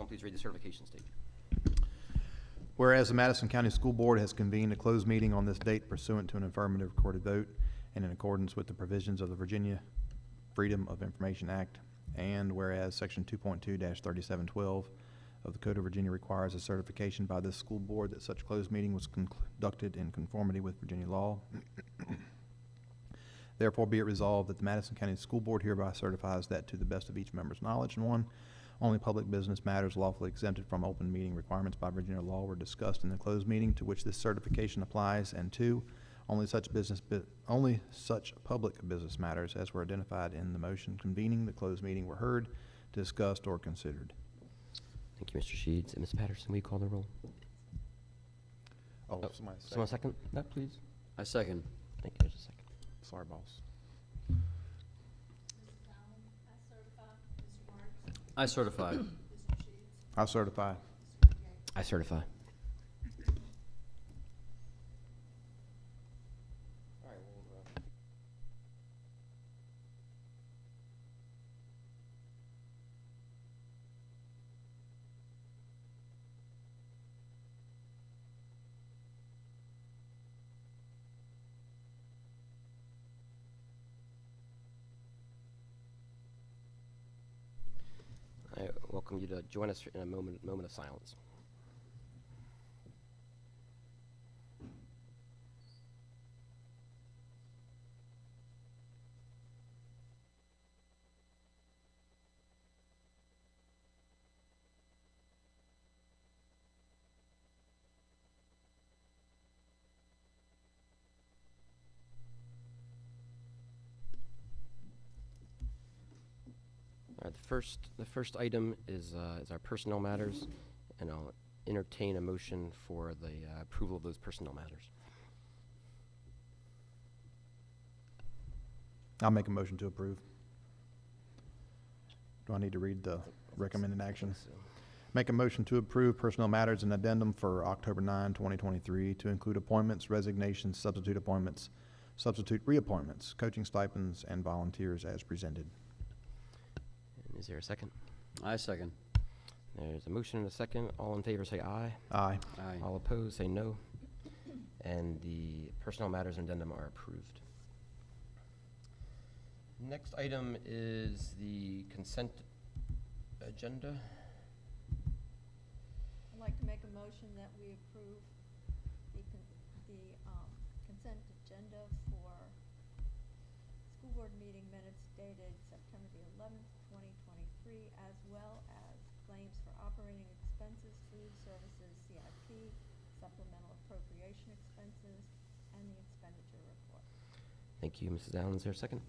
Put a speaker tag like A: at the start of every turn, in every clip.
A: someone please read the certification stage?
B: Whereas the Madison County School Board has convened a closed meeting on this date pursuant to an affirmative recorded vote and in accordance with the provisions of the Virginia Freedom of Information Act, and whereas Section 2.2-3712 of the Code of Virginia requires a certification by this school board that such closed meeting was conducted in conformity with Virginia law. Therefore, be it resolved that the Madison County School Board hereby certifies that to the best of each member's knowledge, and one, only public business matters lawfully exempted from open meeting requirements by Virginia law were discussed in the closed meeting to which this certification applies, and two, only such public business matters as were identified in the motion convening the closed meeting were heard, discussed, or considered.
A: Thank you, Mr. Sheeds. And Ms. Patterson, will you call the roll?
B: Oh,
A: Someone second that, please?
C: I second.
A: Thank you. There's a second.
B: Sorry, boss.
C: I certify.
B: I certify.
A: I certify. I welcome you to join us in a moment of silence. All right, the first item is our personnel matters, and I'll entertain a motion for the approval of those personnel matters.
B: I'll make a motion to approve. Do I need to read the recommended action?
A: So,
B: Make a motion to approve personnel matters and addendum for October 9, 2023 to include appointments, resignations, substitute appointments, substitute reappointments, coaching stipends, and volunteers as presented.
A: and is there a second?
C: I second.
A: There's a motion and a second. All in favor say aye.
B: Aye.
C: Aye.
A: All opposed say no. And the personnel matters and addendum are approved. Next item is the consent agenda.
D: I'd like to make a motion that we approve the consent agenda for school board meeting minutes dated September the 11th, 2023, as well as claims for operating expenses, food services, CIP, supplemental appropriation expenses, and the expenditure report.
A: Thank you, Mrs. Allen. Is there a second?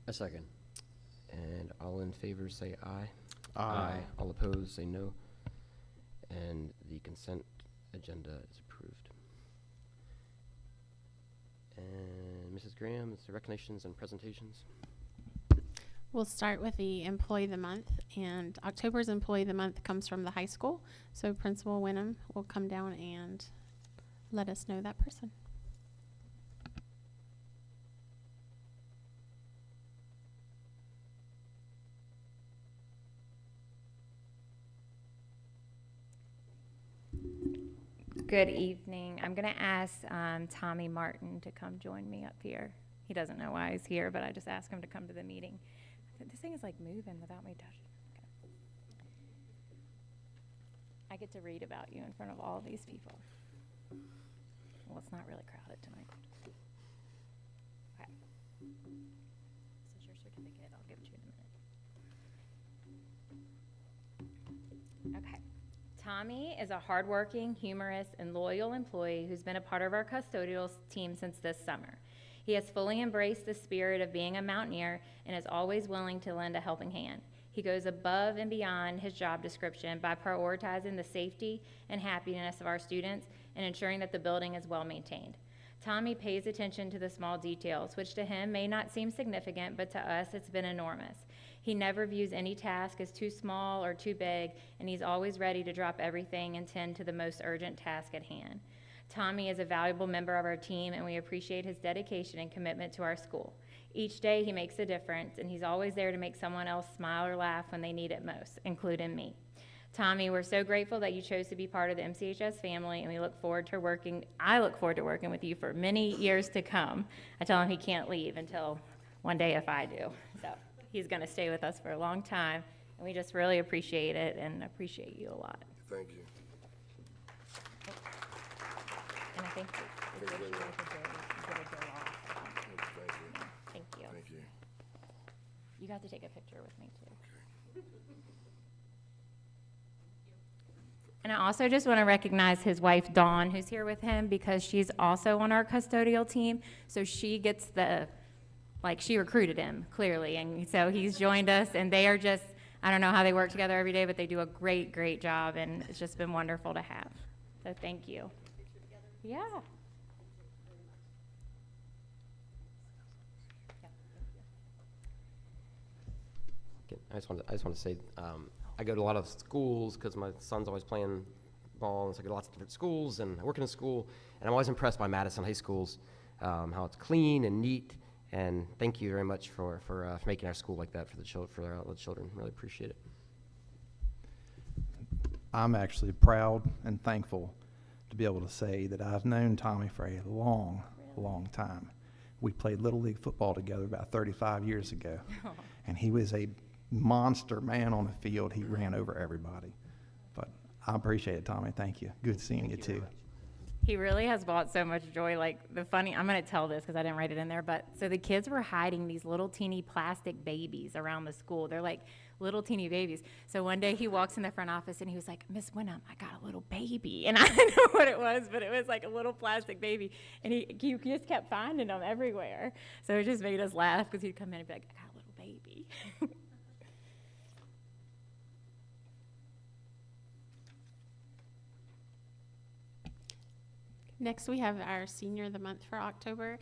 C: I second.
A: And all in favor say aye.
C: Aye.
A: All opposed say no. And the consent agenda is approved. And Mrs. Graham, it's the recognitions and presentations.
E: We'll start with the Employee of the Month, and October's Employee of the Month comes from the high school, so Principal Winham will come down and let us know that person.
F: Good evening. I'm going to ask Tommy Martin to come join me up here. He doesn't know why he's here, but I just asked him to come to the meeting. This thing is like moving without me touching. Okay. I get to read about you in front of all these people. Well, it's not really crowded tonight. Okay. This is your certificate. I'll give it to you in a minute. Okay. Tommy is a hardworking, humorous, and loyal employee who's been a part of our custodial team since this summer. He has fully embraced the spirit of being a mountaineer and is always willing to lend a helping hand. He goes above and beyond his job description by prioritizing the safety and happiness of our students and ensuring that the building is well maintained. Tommy pays attention to the small details, which to him may not seem significant, but to us it's been enormous. He never views any task as too small or too big, and he's always ready to drop everything and tend to the most urgent task at hand. Tommy is a valuable member of our team, and we appreciate his dedication and commitment to our school. Each day he makes a difference, and he's always there to make someone else smile or laugh when they need it most, including me. Tommy, we're so grateful that you chose to be part of the MCHS family, and I look forward to working with you for many years to come. I tell him he can't leave until one day if I do. So he's going to stay with us for a long time, and we just really appreciate it and appreciate you a lot.
G: Thank you.
F: And I think we wish you like a day off.
G: Thank you.
F: Thank you.
G: Thank you.
F: You got to take a picture with me, too. And I also just want to recognize his wife, Dawn, who's here with him, because she's also on our custodial team. So she gets she recruited him, clearly. And so he's joined us, and they are just, I don't know how they work together every day, but they do a great, great job, and it's just been wonderful to have. So thank you. Yeah.
A: Okay, I just want to say, I go to a lot of schools because my son's always playing ball, and so I go to lots of different schools, and I work in a school, and I'm always impressed by Madison High Schools, how it's clean and neat, and thank you very much for making our school like that for the children. Really appreciate it.
B: I'm actually proud and thankful to be able to say that I've known Tommy for a long, long time. We played Little League football together about 35 years ago, and he was a monster man on the field. He ran over everybody. But I appreciate it, Tommy. Thank you. Good seeing you too.
F: He really has brought so much joy. I'm going to tell this because I didn't write it in there, but so the kids were hiding these little teeny plastic babies around the school. They're like little teeny babies. So one day he walks in the front office and he was like, "Miss Wenham, I got a little baby." And I didn't know what it was, but it was like a little plastic baby. And he just kept finding them everywhere. So it just made us laugh because he'd come in and be like, "I got a little baby."
E: Next, we have our Senior of the Month for October.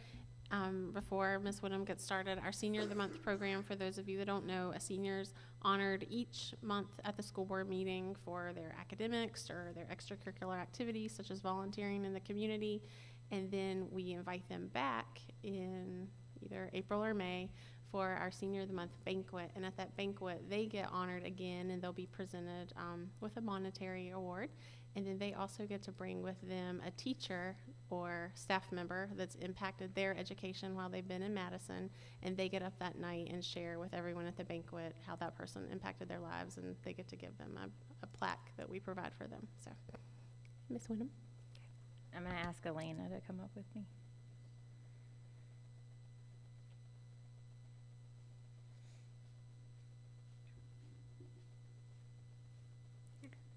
E: Before Ms. Woodham gets started, our Senior of the Month program, for those of you that don't know, a senior's honored each month at the school board meeting for their academics or their extracurricular activities, such as volunteering in the community. And then we invite them back in either April or May for our Senior of the Month banquet. And at that banquet, they get honored again, and they'll be presented with a monetary award. And then they also get to bring with them a teacher or staff member that's impacted their education while they've been in Madison. And they get up that night and share with everyone at the banquet how that person impacted their lives. And they get to give them a plaque that we provide for them. So, Ms. Wyndham.
F: I'm going to ask Elena to come up with me.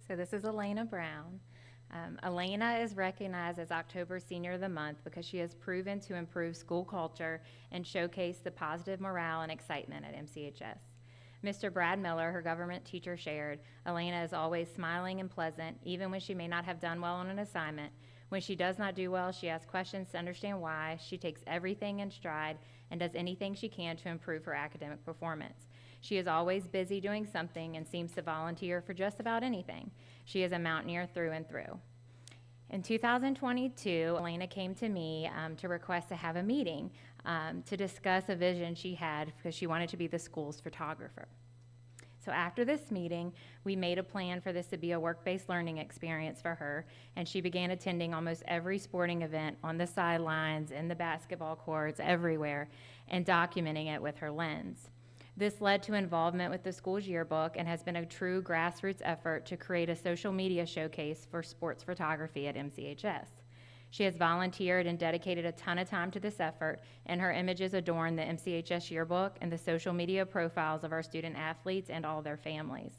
F: So this is Elena Brown. Elena is recognized as October's Senior of the Month because she has proven to improve school culture and showcase the positive morale and excitement at MCHS. Mr. Brad Miller, her government teacher, shared, Elena is always smiling and pleasant, even when she may not have done well on an assignment. When she does not do well, she asks questions to understand why. She takes everything in stride and does anything she can to improve her academic performance. She is always busy doing something and seems to volunteer for just about anything. She is a mountaineer through and through. In 2022, Elena came to me to request to have a meeting to discuss a vision she had because she wanted to be the school's photographer. So after this meeting, we made a plan for this to be a work-based learning experience for her, and she began attending almost every sporting event on the sidelines, in the basketball courts, everywhere, and documenting it with her lens. This led to involvement with the school's yearbook and has been a true grassroots effort to create a social media showcase for sports photography at MCHS. She has volunteered and dedicated a ton of time to this effort, and her images adorn the MCHS yearbook and the social media profiles of our student athletes and all their families.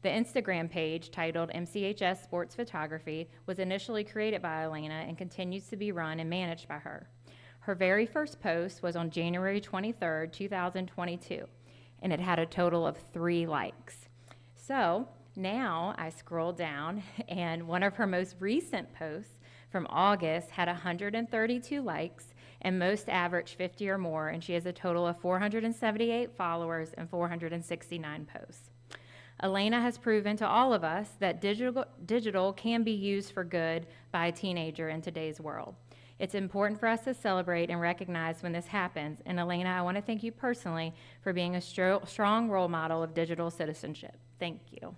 F: The Instagram page, titled MCHS Sports Photography, was initially created by Elena and continues to be run and managed by her. Her very first post was on January 23rd, 2022. And it had a total of 3 likes. So now I scroll down, and one of her most recent posts from August had 132 likes, and most average 50 or more, and she has a total of 478 followers and 469 posts. Elena has proven to all of us that digital can be used for good by a teenager in today's world. It's important for us to celebrate and recognize when this happens. And Elena, I want to thank you personally for being a strong role model of digital citizenship. Thank you.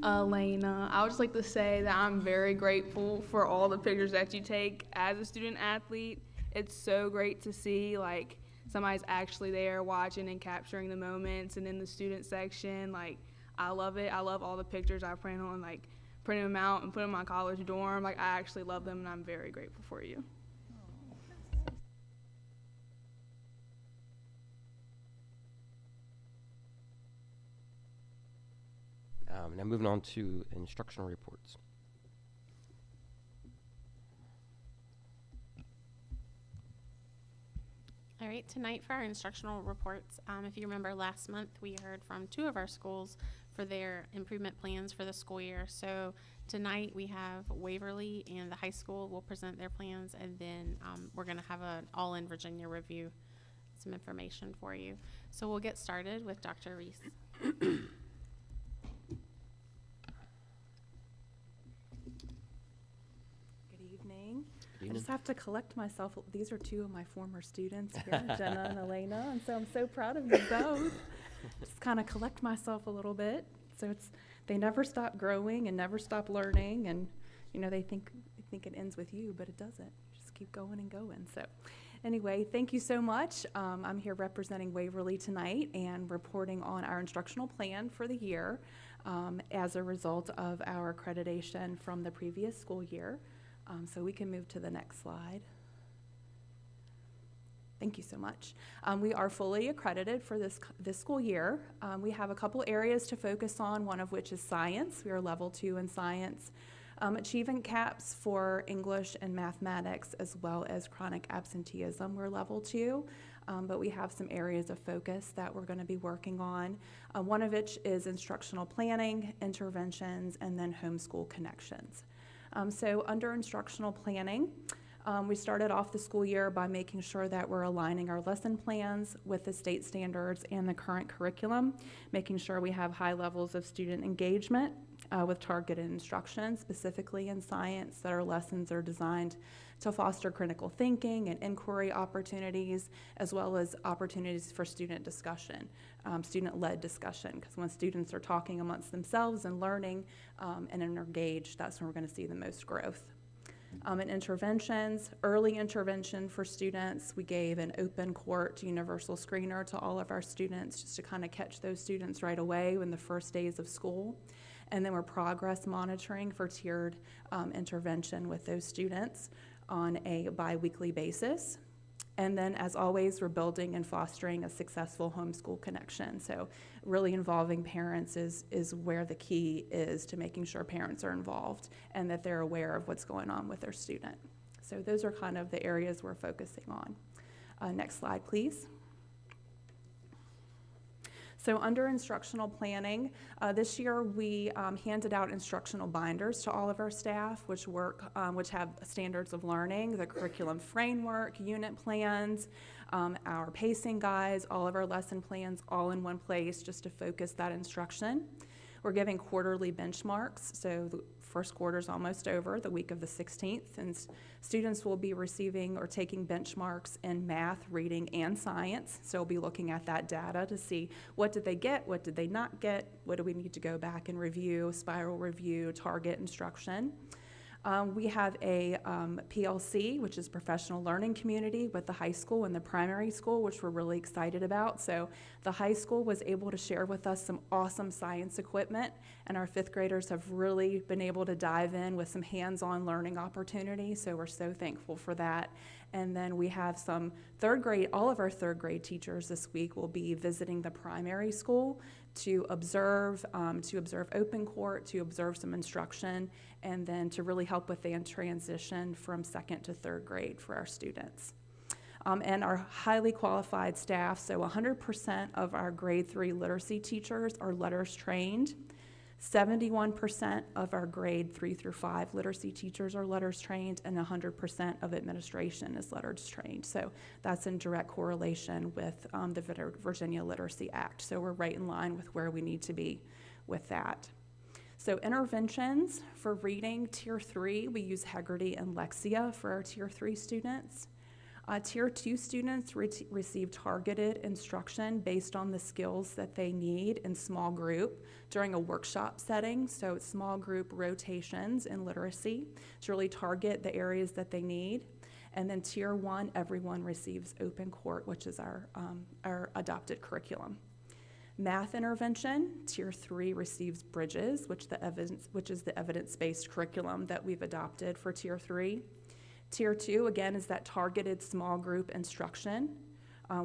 G: Elena, I would just like to say that I'm very grateful for all the pictures that you take as a student athlete. It's so great to see like somebody's actually there watching and capturing the moments. And in the student section, like I love it. I love all the pictures. I plan on like printing them out and putting them in my college dorm. Like I actually love them, and I'm very grateful for you.
A: Now moving on to instructional reports.
E: All right, tonight for our instructional reports, if you remember last month, we heard from 2 of our schools for their improvement plans for the school year. So tonight we have Waverly and the high school will present their plans, and then we're gonna have an all-in Virginia review, some information for you. So we'll get started with Dr. Reese.
H: Good evening. I
A: evening.
H: just have to collect myself. These are 2 of my former students here, Jenna and Elena, and so I'm so proud of you both. Just kind of collect myself a little bit. So they never stop growing and never stop learning, and you know they think it ends with you, but it doesn't. Just keep going and going. So anyway, thank you so much. I'm here representing Waverly tonight and reporting on our instructional plan for the year as a result of our accreditation from the previous school year. So we can move to the next slide. Thank you so much. We are fully accredited for this school year. We have a couple areas to focus on, one of which is science. We are level 2 in science. Achievement caps for English and mathematics, as well as chronic absenteeism, we're level 2. But we have some areas of focus that we're going to be working on. One of which is instructional planning, interventions, and then homeschool connections. So under instructional planning, we started off the school year by making sure that we're aligning our lesson plans with the state standards and the current curriculum, making sure we have high levels of student engagement with targeted instruction, specifically in science, that our lessons are designed to foster critical thinking and inquiry opportunities, as well as opportunities for student discussion, student-led discussion, because when students are talking amongst themselves and learning and are engaged, that's when we're going to see the most growth. In interventions, early intervention for students, we gave an open court universal screener to all of our students just to kind of catch those students right away in the first days of school. And then we're progress monitoring for tiered intervention with those students on a bi-weekly basis. And then, as always, we're building and fostering a successful homeschool connection. So really involving parents is where the key is to making sure parents are involved and that they're aware of what's going on with their student. So those are kind of the areas we're focusing on. Next slide, please. So under instructional planning, this year we handed out instructional binders to all of our staff, which have standards of learning, the curriculum framework, unit plans, our pacing guides, all of our lesson plans, all in one place just to focus that instruction. We're giving quarterly benchmarks, so the first quarter is almost over, the week of the 16th, and students will be receiving or taking benchmarks in math, reading, and science. So we'll be looking at that data to see what did they get, what did they not get, what do we need to go back and review, spiral review, target instruction. We have a PLC, which is professional learning community, with the high school and the primary school, which we're really excited about. So the high school was able to share with us some awesome science equipment, and our 5th graders have really been able to dive in with some hands-on learning opportunities, so we're so thankful for that. And then we have some 3rd grade, all of our 3rd grade teachers this week will be visiting the primary school to observe open court, to observe some instruction, and then to really help with the transition from 2nd to 3rd grade for our students. And our highly qualified staff, so 100% of our grade 3 literacy teachers are LETRS trained. 71% of our grade 3 through 5 literacy teachers are LETRS trained, and 100% of administration is LETRS trained. So that's in direct correlation with the Virginia Literacy Act. So we're right in line with where we need to be with that. So interventions for reading, Tier 3, we use Heggerty and Lexia for our Tier 3 students. Tier 2 students receive targeted instruction based on the skills that they need in small group during a workshop setting. So it's small group rotations in literacy to really target the areas that they need. And then Tier 1, everyone receives Open Court, which is our adopted curriculum. Math intervention, Tier 3 receives Bridges, which is the evidence-based curriculum that we've adopted for Tier 3. Tier 2, again, is that targeted small group instruction,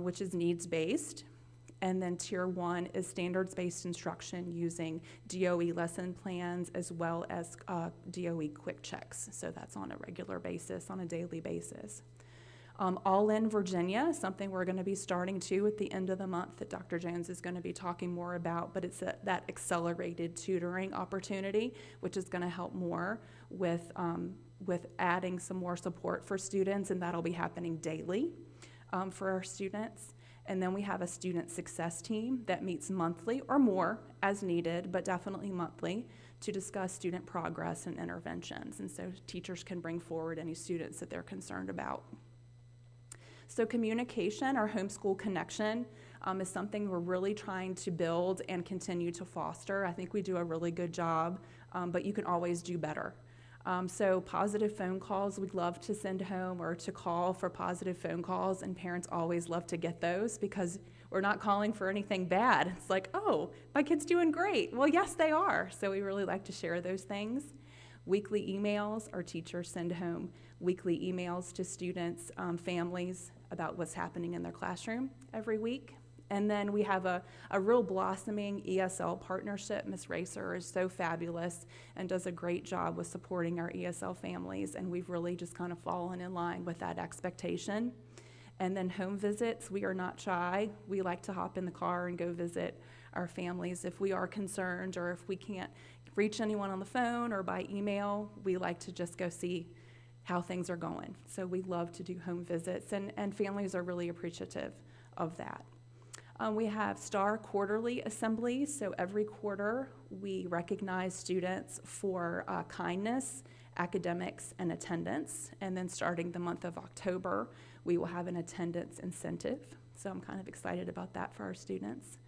H: which is needs-based. And then Tier 1 is standards-based instruction using DOE lesson plans as well as DOE quick checks. So that's on a regular basis, on a daily basis. All in Virginia, something we're going to be starting to at the end of the month that Dr. Jones is going to be talking more about, but it's that accelerated tutoring opportunity, which is going to help more with adding some more support for students, and that'll be happening daily for our students. And then we have a student success team that meets monthly or more as needed, but definitely monthly, to discuss student progress and interventions. And so teachers can bring forward any students that they're concerned about. So communication, our homeschool connection, is something we're really trying to build and continue to foster. I think we do a really good job, but you can always do better. So positive phone calls we'd love to send home or to call for positive phone calls, and parents always love to get those because we're not calling for anything bad. It's like, oh, my kid's doing great. Well, yes, they are. So we really like to share those things. Weekly emails, our teachers send home weekly emails to students, families about what's happening in their classroom every week. And then we have a real blossoming ESL partnership. Ms. Racer is so fabulous and does a great job with supporting our ESL families, and we've really just kind of fallen in line with that expectation. And then home visits, we are not shy. We like to hop in the car and go visit our families if we are concerned, or if we can't reach anyone on the phone or by email, we like to just go see how things are going. So we love to do home visits, and families are really appreciative of that. We have STAR quarterly assemblies, so every quarter we recognize students for kindness, academics, and attendance. And then starting the month of October, we will have an attendance incentive. So I'm kind of excited about that for our students.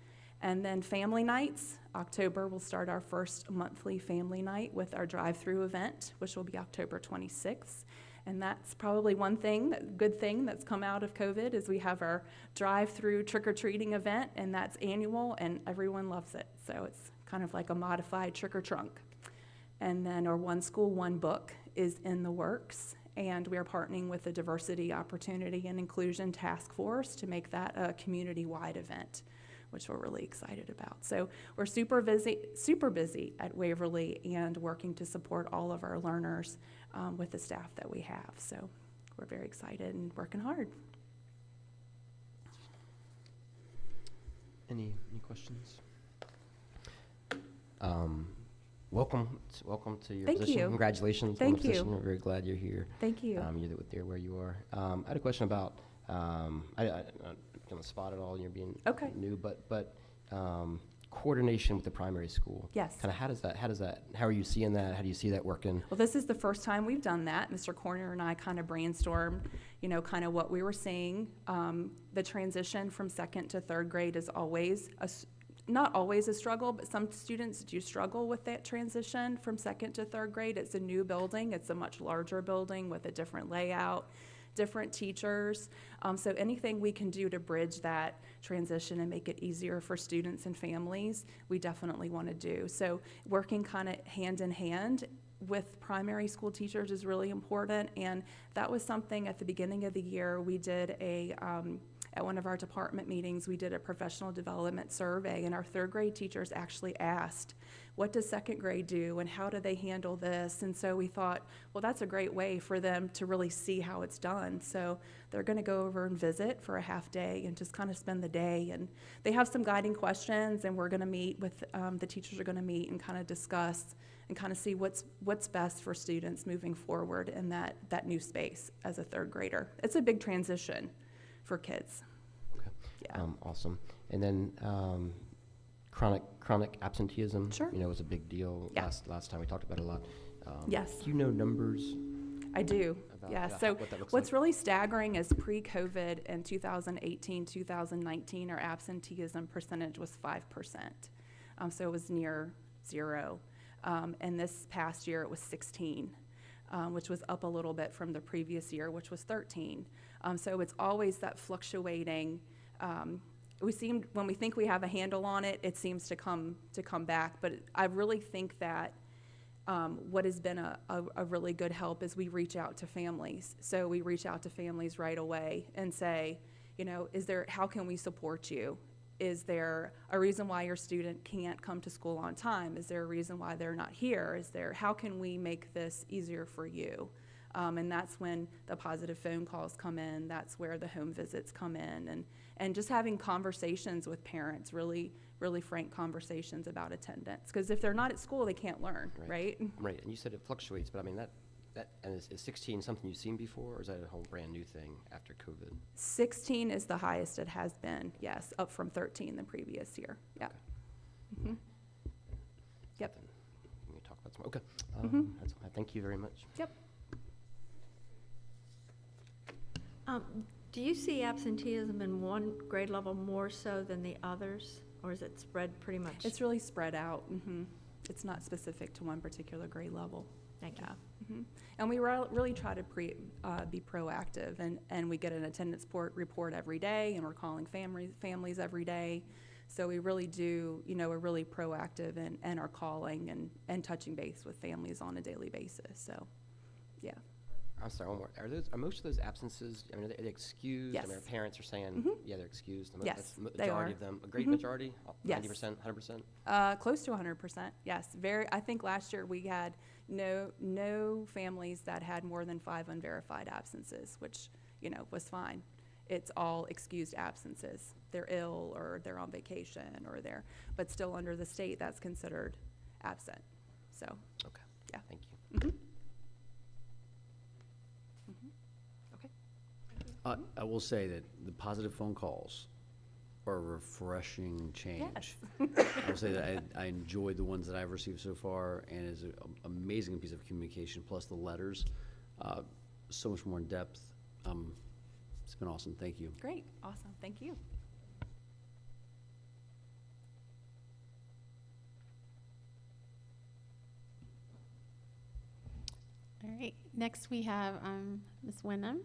H: And then family nights, October we'll start our first monthly family night with our drive-through event, which will be October 26th. And that's probably one thing, good thing that's come out of COVID, is we have our drive-through trick-or-treating event, and that's annual, and everyone loves it. So it's kind of like a modified trick-or-trunk. And then our One School, One Book is in the works, and we are partnering with the Diversity, Opportunity, and Inclusion Task Force to make that a community-wide event, which we're really excited about. So we're super busy at Waverly and working to support all of our learners with the staff that we have. So we're very excited and working hard.
A: Any questions? Welcome to your
H: Thank
A: position.
H: you.
A: Congratulations
H: Thank
A: on the position.
H: you.
A: We're very glad you're here.
H: Thank you.
A: You're there where you are. I had a question about, I'm going to spot it all, you're being
H: Okay.
A: new, but coordination with the primary school.
H: Yes.
A: Kind of how are you seeing that? How do you see that working?
H: Well, this is the first time we've done that. Mr. Corner and I kind of brainstormed, kind of what we were seeing. The transition from second to third grade is not always a struggle, but some students do struggle with that transition from second to third grade. It's a new building. It's a much larger building with a different layout, different teachers. So anything we can do to bridge that transition and make it easier for students and families, we definitely want to do. So working kind of hand in hand with primary school teachers is really important. And that was something at the beginning of the year we did at one of our department meetings, we did a professional development survey, and our third grade teachers actually asked, what does second grade do and how do they handle this? And so we thought, well, that's a great way for them to really see how it's done. So they're going to go over and visit for a half day and just kind of spend the day. And they have some guiding questions, and we're going to meet with, the teachers are going to meet and kind of discuss and kind of see what's best for students moving forward in that new space as a third grader. It's a big transition for kids.
A: Okay.
H: Yeah.
A: Awesome. And then chronic absenteeism.
H: Sure.
A: You know, was a big deal
H: Yeah.
A: last time. We talked about it a lot.
H: Yes.
A: Do you know numbers?
H: I do,
A: About,
H: yeah.
A: yeah,
H: So
A: what that looks
H: what's
A: like?
H: really staggering is pre-COVID in 2018, 2019, our absenteeism percentage was 5%. So it was near zero. And this past year, it was 16, which was up a little bit from the previous year, which was 13. So it's always that fluctuating. When we think we have a handle on it, it seems to come back. But I really think that what has been a really good help is we reach out to families. So we reach out to families right away and say, you know, how can we support you? Is there a reason why your student can't come to school on time? Is there a reason why they're not here? How can we make this easier for you? And that's when the positive phone calls come in. That's where the home visits come in. And just having conversations with parents, really, really frank conversations about attendance. Because if they're not at school, they can't learn, right?
A: Right, and you said it fluctuates, but I mean, and is 16 something you've seen before, or is that a whole brand new thing after COVID?
H: 16 is the highest it has been, yes, up from 13 the previous year. Yep. Mhm. Yep.
A: Something we can talk about some. Okay,
H: Mhm.
A: thank you very much.
H: Yep.
D: Do you see absenteeism in one grade level more so than the others, or is it spread pretty much?
H: It's really spread out. It's not specific to one particular grade level.
D: Thank you.
H: Yeah. And we really try to be proactive, and we get an attendance report every day, and we're calling families every day. So we really do, we're really proactive and are calling and touching base with families on a daily basis. So, yeah.
A: I'm sorry, one more. Are most of those absences, I mean, are they excused? I mean, our
H: Yes.
A: parents are saying,
H: Mhm.
A: yeah, they're excused.
H: Yes,
A: That's
H: they
A: majority
H: are.
A: of them, a great
H: Mhm.
A: majority,
H: Yes.
A: 90%, 100%?
H: Close to 100%, yes. I think last year we had no families that had more than 5 unverified absences, which, was fine. It's all excused absences. They're ill, or they're on vacation, but still under the state, that's considered absent. So,
A: Okay.
H: Yeah.
A: Thank you.
H: okay.
C: I will say that the positive phone calls are a refreshing change. I will say that I enjoyed the ones that I've received so far, and it's an amazing piece of communication, plus the letters, so much more in depth. It's been awesome. Thank you.
H: Great, awesome, thank you.
E: All right, next we have Ms. Wyndham.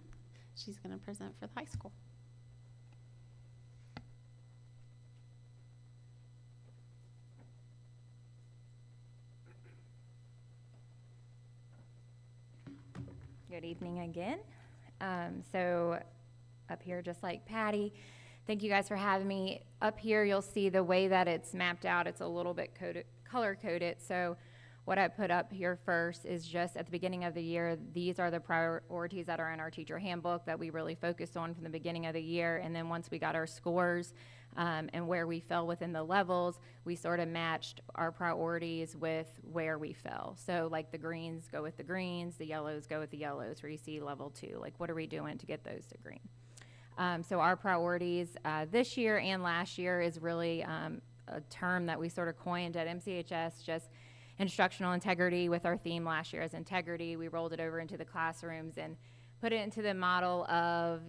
E: She's going to present for the high school.
F: Good evening again. So up here, just like Patty, thank you guys for having me. Up here, you'll see the way that it's mapped out. It's a little bit color-coded. So what I put up here first is just at the beginning of the year, these are the priorities that are in our teacher handbook that we really focused on from the beginning of the year. And then once we got our scores and where we fell within the levels, we sort of matched our priorities with where we fell. So like the greens go with the greens, the yellows go with the yellows, where you see level 2. Like, what are we doing to get those to green? So our priorities this year and last year is really a term that we sort of coined at MCHS, just instructional integrity. With our theme last year as integrity, we rolled it over into the classrooms and put it into the model of,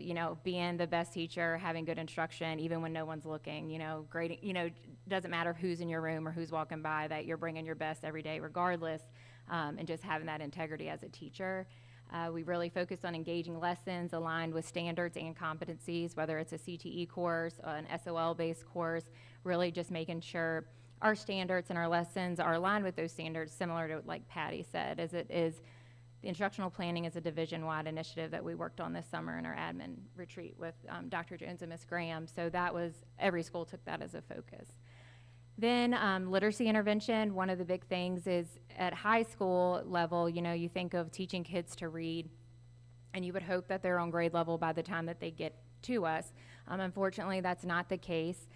F: being the best teacher, having good instruction, even when no one's looking, grading, doesn't matter who's in your room or who's walking by, that you're bringing your best every day regardless, and just having that integrity as a teacher. We really focused on engaging lessons aligned with standards and competencies, whether it's a CTE course, an SOL-based course, really just making sure our standards and our lessons are aligned with those standards, similar to like Patty said, as it is. The instructional planning is a division-wide initiative that we worked on this summer in our admin retreat with Dr. Jones and Ms. Graham. So that was, every school took that as a focus. Then literacy intervention, one of the big things is at high school level, you think of teaching kids to read, and you would hope that they're on grade level by the time that they get to us. Unfortunately, that's not the case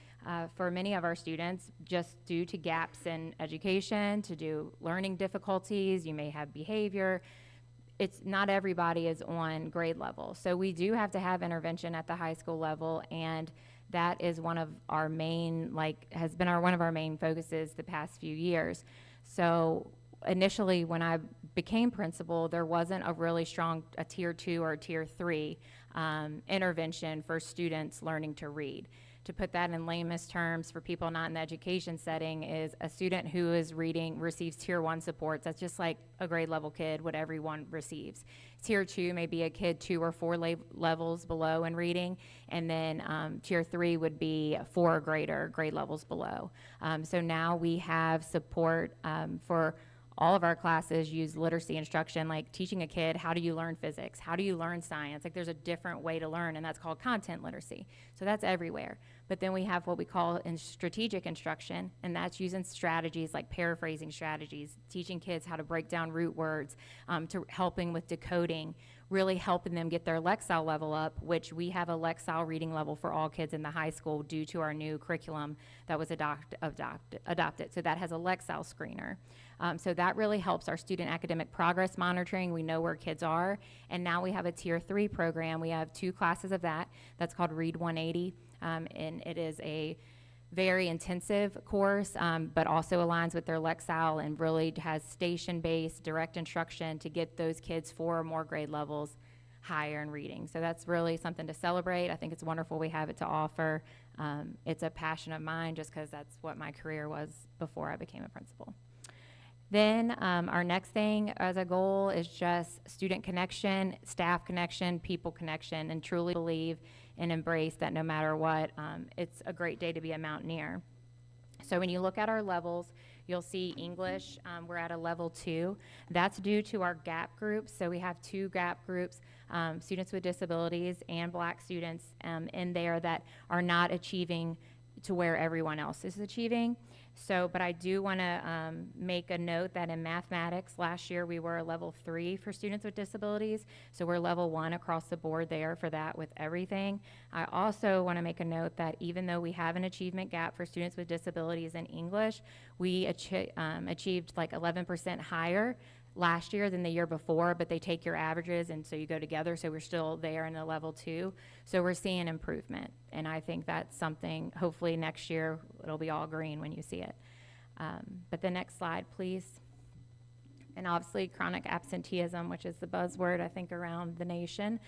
F: for many of our students, just due to gaps in education, to do learning difficulties. You may have behavior. It's not everybody is on grade level. So we do have to have intervention at the high school level, and that is one of our main, has been one of our main focuses the past few years. So initially, when I became principal, there wasn't a really strong, a tier 2 or a tier 3 intervention for students learning to read. To put that in layman's terms for people not in the education setting, is a student who is reading receives tier 1 supports. That's just like a grade level kid, what everyone receives. Tier 2 may be a kid 2 or 4 levels below in reading, and then tier 3 would be 4 or greater grade levels below. So now we have support for all of our classes. Use literacy instruction, like teaching a kid, how do you learn physics? How do you learn science? Like, there's a different way to learn, and that's called content literacy. So that's everywhere. But then we have what we call strategic instruction, and that's using strategies like paraphrasing strategies, teaching kids how to break down root words, to helping with decoding, really helping them get their Lexile level up, which we have a Lexile reading level for all kids in the high school due to our new curriculum that was adopted. So that has a Lexile screener. So that really helps our student academic progress monitoring. We know where kids are. And now we have a tier 3 program. We have 2 classes of that. That's called Read 180. And it is a very intensive course, but also aligns with their Lexile and really has station-based direct instruction to get those kids 4 or more grade levels higher in reading. So that's really something to celebrate. I think it's wonderful we have it to offer. It's a passion of mine just because that's what my career was before I became a principal. Then our next thing as a goal is just student connection, staff connection, people connection, and truly believe and embrace that no matter what, it's a great day to be a Mountaineer. So when you look at our levels, you'll see English, we're at a level 2. That's due to our GAP groups. So we have 2 GAP groups, students with disabilities and Black students in there that are not achieving to where everyone else is achieving. So, but I do want to make a note that in mathematics last year we were a level 3 for students with disabilities. So we're level 1 across the board there for that with everything. I also want to make a note that even though we have an achievement gap for students with disabilities in English, we achieved like 11% higher last year than the year before, but they take your averages and so you go together, so we're still there in the level 2. So we're seeing improvement, and I think that's something, hopefully next year it'll be all green when you see it. But the next slide, please. And obviously chronic absenteeism, which is the buzzword I think around the nation.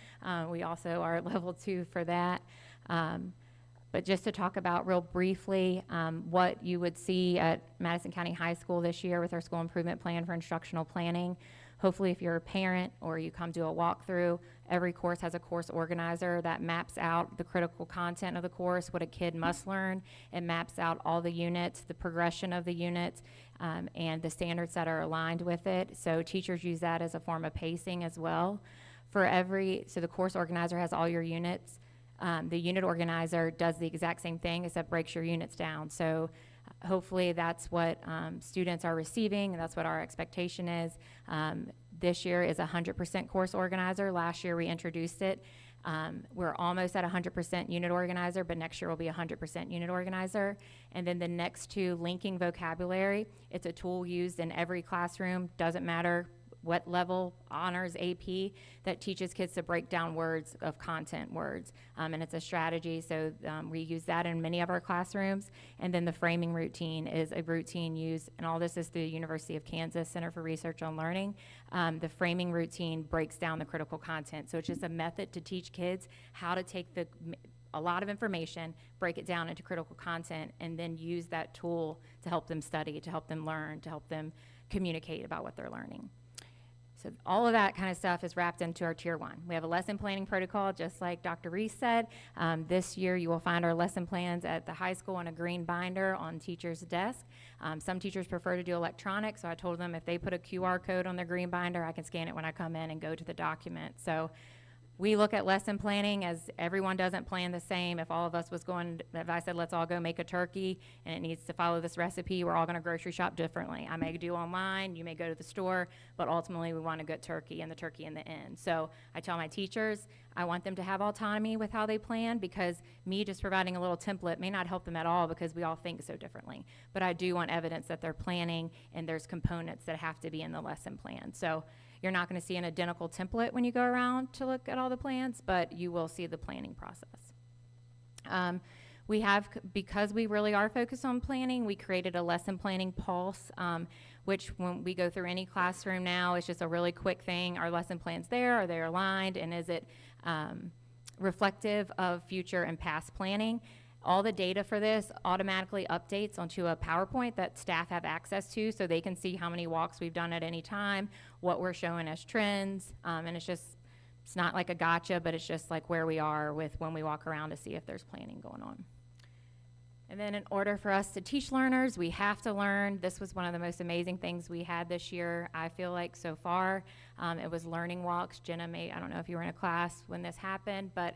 F: We also are level 2 for that. But just to talk about real briefly what you would see at Madison County High School this year with our school improvement plan for instructional planning. Hopefully if you're a parent or you come to a walkthrough, every course has a course organizer that maps out the critical content of the course, what a kid must learn. It maps out all the units, the progression of the units, and the standards that are aligned with it. So teachers use that as a form of pacing as well. So the course organizer has all your units. The unit organizer does the exact same thing except breaks your units down. So hopefully that's what students are receiving, and that's what our expectation is. This year is 100% course organizer. Last year we introduced it. We're almost at 100% unit organizer, but next year will be 100% unit organizer. And then the next 2, linking vocabulary. It's a tool used in every classroom, doesn't matter what level, honors, AP, that teaches kids to break down words of content words. And it's a strategy, so we use that in many of our classrooms. And then the framing routine is a routine used, and all this is through the University of Kansas Center for Research on Learning. The framing routine breaks down the critical content. So it's just a method to teach kids how to take a lot of information, break it down into critical content, and then use that tool to help them study, to help them learn, to help them communicate about what they're learning. So all of that kind of stuff is wrapped into our Tier 1. We have a lesson planning protocol, just like Dr. Reese said. This year you will find our lesson plans at the high school in a green binder on teachers' desk. Some teachers prefer to do electronic, so I told them if they put a QR code on their green binder, I can scan it when I come in and go to the document. So we look at lesson planning as everyone doesn't plan the same. If all of us was going, if I said, let's all go make a turkey and it needs to follow this recipe, we're all going to grocery shop differently. I may do online, you may go to the store, but ultimately we want a good turkey and the turkey in the end. So I tell my teachers, I want them to have autonomy with how they plan, because me just providing a little template may not help them at all because we all think so differently. But I do want evidence that they're planning and there's components that have to be in the lesson plan. So you're not going to see an identical template when you go around to look at all the plans, but you will see the planning process. We have, because we really are focused on planning, we created a lesson planning pulse, which when we go through any classroom now, it's just a really quick thing. Are lesson plans there? Are they aligned? And is it reflective of future and past planning? All the data for this automatically updates onto a PowerPoint that staff have access to, so they can see how many walks we've done at any time, what we're showing as trends, and it's not like a gotcha, but it's just like where we are with when we walk around to see if there's planning going on. And then in order for us to teach learners, we have to learn. This was one of the most amazing things we had this year, I feel like, so far. It was learning walks. Jenna I don't know if you were in a class when this happened, but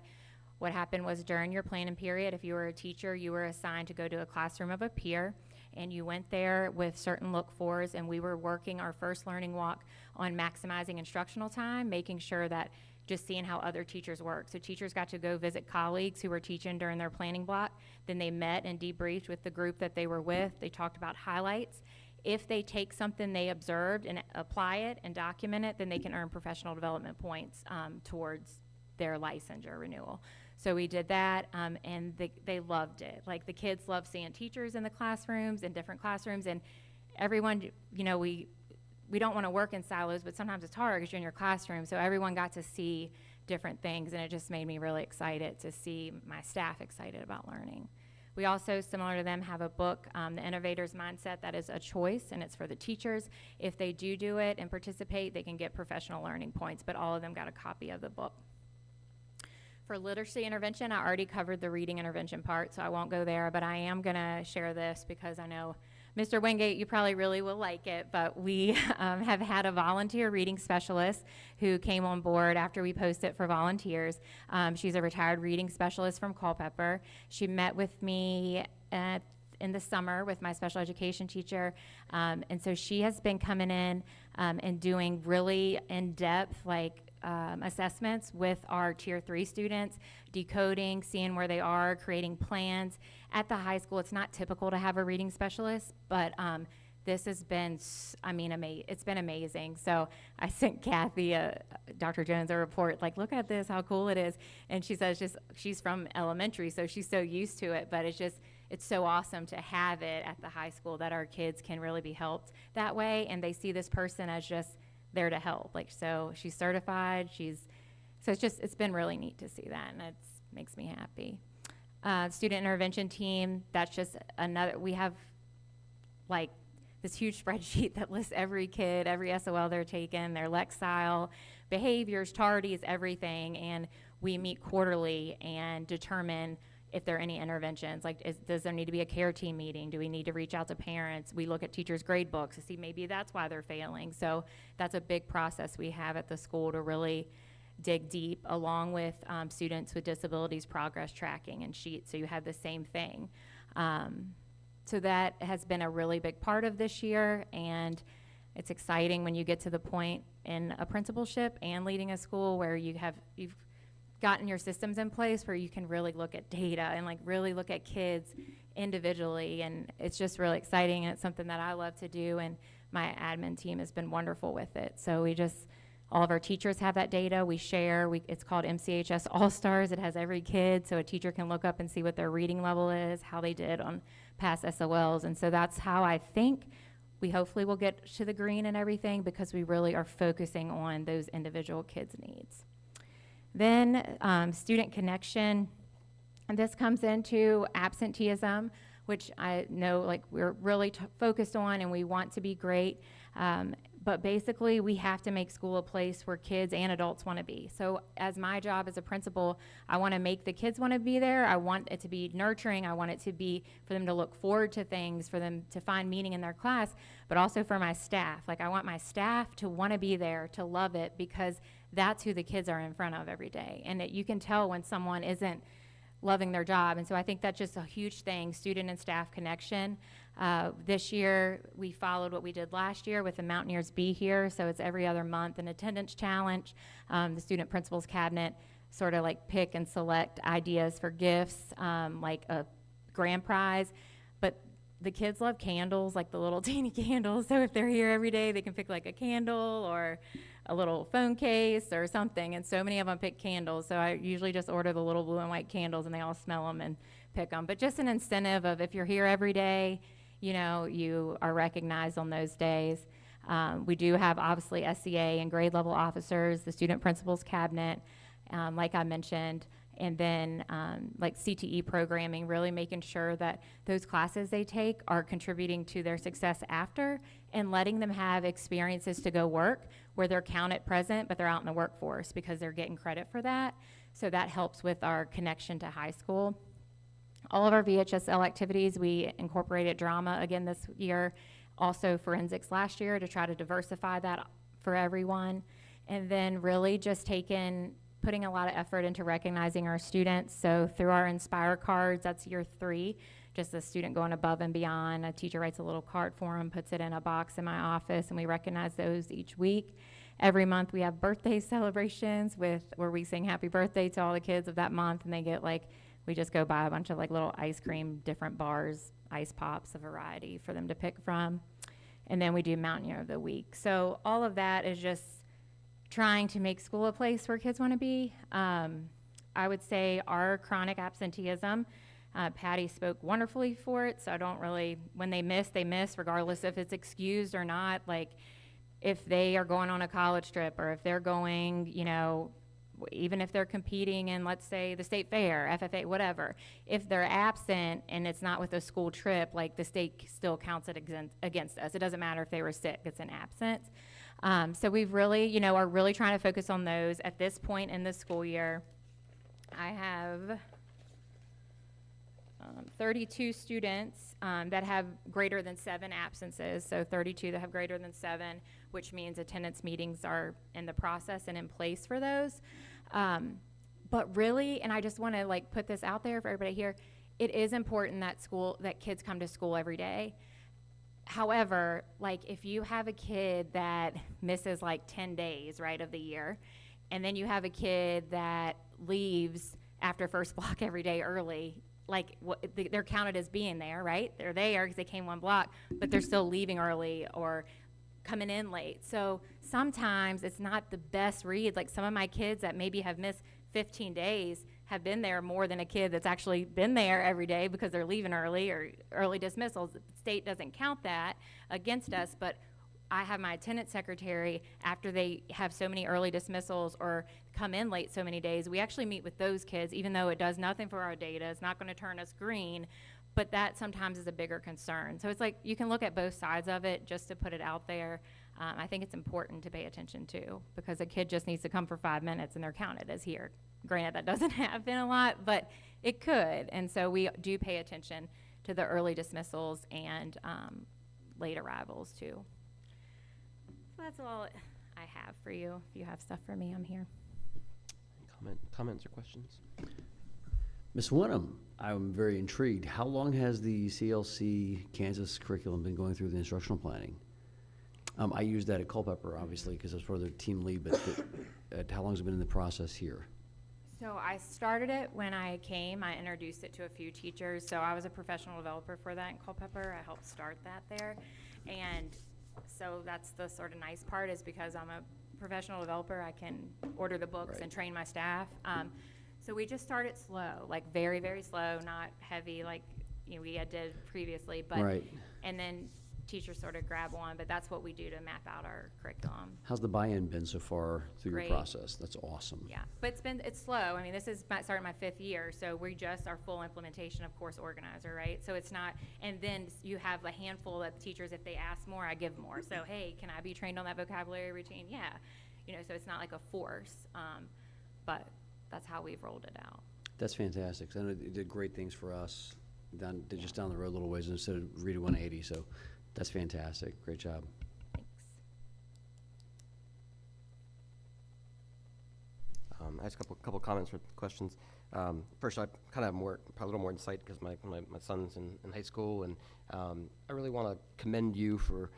F: what happened was during your planning period, if you were a teacher, you were assigned to go to a classroom of a peer, and you went there with certain look-fors, and we were working our first learning walk on maximizing instructional time, making sure that just seeing how other teachers work. So teachers got to go visit colleagues who were teaching during their planning block. Then they met and debriefed with the group that they were with. They talked about highlights. If they take something they observed and apply it and document it, then they can earn professional development points towards their licensure renewal. So we did that, and they loved it. Like, the kids love seeing teachers in the classrooms, in different classrooms, and everyone, you know, we don't want to work in silos, but sometimes it's hard because you're in your classroom. So everyone got to see different things, and it just made me really excited to see my staff excited about learning. We also, similar to them, have a book, The Innovator's Mindset, that is a choice, and it's for the teachers. If they do it and participate, they can get professional learning points, but all of them got a copy of the book. For literacy intervention, I already covered the reading intervention part, so I won't go there, but I am going to share this because I know, Mr. Wingate, you probably really will like it, but we have had a volunteer reading specialist who came on board after we posted for volunteers. She's a retired reading specialist from Culpeper. She met with me in the summer with my special education teacher, and so she has been coming in and doing really in-depth, assessments with our Tier 3 students, decoding, seeing where they are, creating plans. At the high school, it's not typical to have a reading specialist, but this has been, it's been amazing. So I sent Kathy, Dr. Jones, a report, look at this, how cool it is. And she says she's from elementary, so she's so used to it, but it's so awesome to have it at the high school that our kids can really be helped that way, and they see this person as just there to help. So she's certified, it's been really neat to see that, and it makes me happy. Student intervention team, that's just we have this huge spreadsheet that lists every kid, every SOL they're taking, their Lexile, behaviors, tardies, everything, and we meet quarterly and determine if there are any interventions. Does there need to be a care team meeting? Do we need to reach out to parents? We look at teachers' grade books to see maybe that's why they're failing. So that's a big process we have at the school to really dig deep, along with students with disabilities progress tracking and sheets, so you have the same thing. So that has been a really big part of this year, and it's exciting when you get to the point in a principalship and leading a school where you've gotten your systems in place where you can really look at data and really look at kids individually, and it's just really exciting, and it's something that I love to do, and my admin team has been wonderful with it. So all of our teachers have that data. We share. It's called MCHS All-Stars. It has every kid, so a teacher can look up and see what their reading level is, how they did on past SOLs, and so that's how I think we hopefully will get to the green and everything, because we really are focusing on those individual kids' needs. Then student connection, and this comes into absenteeism, which I know we're really focused on, and we want to be great. But basically, we have to make school a place where kids and adults want to be. So as my job as a principal, I want to make the kids want to be there. I want it to be nurturing. I want it to be for them to look forward to things, for them to find meaning in their class, but also for my staff. I want my staff to want to be there, to love it, because that's who the kids are in front of every day. And you can tell when someone isn't loving their job. And so I think that's just a huge thing, student and staff connection. This year, we followed what we did last year with the Mountaineers Be Here. So it's every other month, an attendance challenge. The student principals cabinet sort of pick and select ideas for gifts, like a grand prize. But the kids love candles, the little teeny candles. So if they're here every day, they can pick a candle or a little phone case or something. And so many of them pick candles. So I usually just order the little blue and white candles, and they all smell them and pick them, but just an incentive of if you're here every day, you know, you are recognized on those days. We do have obviously SCA and grade level officers, the student principals cabinet, like I mentioned, and then like CTE programming, really making sure that those classes they take are contributing to their success after, and letting them have experiences to go work where they're counted present, but they're out in the workforce because they're getting credit for that. So that helps with our connection to high school. All of our VHSL activities, we incorporated drama again this year, also forensics last year to try to diversify that for everyone. And then really just putting a lot of effort into recognizing our students. So through our Inspire cards, that's year 3, just a student going above and beyond. A teacher writes a little card for them, puts it in a box in my office, and we recognize those each week. Every month we have birthday celebrations where we sing happy birthday to all the kids of that month, and they get we just go buy a bunch of little ice cream, different bars, ice pops, a variety for them to pick from. And then we do Mountaineer of the Week. So all of that is just trying to make school a place where kids want to be. I would say our chronic absenteeism, Patty spoke wonderfully for it, so I don't really, when they miss, regardless if it's excused or not. If they are going on a college trip, or if they're going, even if they're competing in, let's say, the state fair, FFA, whatever, if they're absent and it's not with a school trip, the state still counts it against us. It doesn't matter if they were sick, it's an absence. So we've really, are really trying to focus on those at this point in the school year. I have 32 students that have greater than 7 absences, so 32 that have greater than 7, which means attendance meetings are in the process and in place for those. But really, and I just want to put this out there for everybody here, it is important that kids come to school every day. However, if you have a kid that misses 10 days, right, of the year, and then you have a kid that leaves after first block every day early, they're counted as being there, right? They're there because they came 1 block, but they're still leaving early or coming in late. So sometimes it's not the best read. Some of my kids that maybe have missed 15 days have been there more than a kid that's actually been there every day because they're leaving early or early dismissals. The state doesn't count that against us, but I have my attendance secretary, after they have so many early dismissals or come in late so many days, we actually meet with those kids, even though it does nothing for our data. It's not going to turn us green, but that sometimes is a bigger concern. So it's you can look at both sides of it just to put it out there. I think it's important to pay attention to, because a kid just needs to come for 5 minutes and they're counted as here. Granted, that doesn't happen a lot, but it could. And so we do pay attention to the early dismissals and late arrivals too. So that's all I have for you. If you have stuff for me, I'm here.
A: Comments or questions?
C: Ms. Wenham, I'm very intrigued. How long has the CLC Kansas curriculum been going through the instructional planning? I used that at Culpeper, obviously, because I was part of their team lead, but how long has it been in the process here?
F: So I started it when I came. I introduced it to a few teachers. So I was a professional developer for that in Culpeper. I helped start that there. And so that's the sort of nice part, is because I'm a professional developer, I can order the books and train my staff. So we just started slow, very, very slow, not heavy we had did previously. But and then teachers sort of grab on, but that's what we do to map out our curriculum.
C: How's the buy-in been so far through
F: Great.
C: your process? That's awesome.
F: Yeah, but it's slow. I mean, this is starting my 5th year, so we just our full implementation of Course Organizer, right? So it's not, and then you have a handful of teachers, if they ask more, I give more. So, hey, can I be trained on that vocabulary routine? Yeah. So it's not like a force, but that's how we've rolled it out.
C: That's fantastic. I know it did great things for us just down the road a little ways instead of Rita 180, so that's fantastic. Great job.
F: Thanks.
A: I have a couple comments or questions. First, I kind of have probably a little more insight because my son's in high school, and I really want to commend you for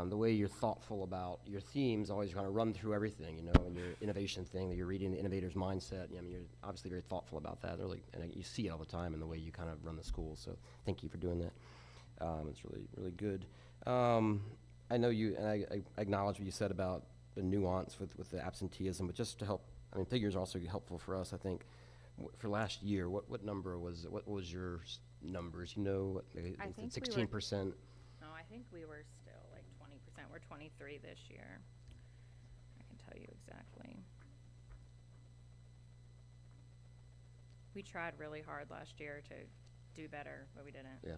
A: the way you're thoughtful about your themes, always kind of run through everything, and your innovation thing, that you're reading the innovator's mindset. I mean, you're obviously very thoughtful about that, really, and you see it all the time in the way you kind of run the school. So thank you for doing that. It's really, really good. I know you, and I acknowledge what you said about the nuance with the absenteeism, but just to help, figures are also helpful for us, I think. For last year, what number was, what was your numbers? You know,
F: I think we were-
A: 16%?
F: No, I think we were still like 20%. We're 23 this year. I can tell you exactly. We tried really hard last year to do better, but we didn't.
A: Yeah.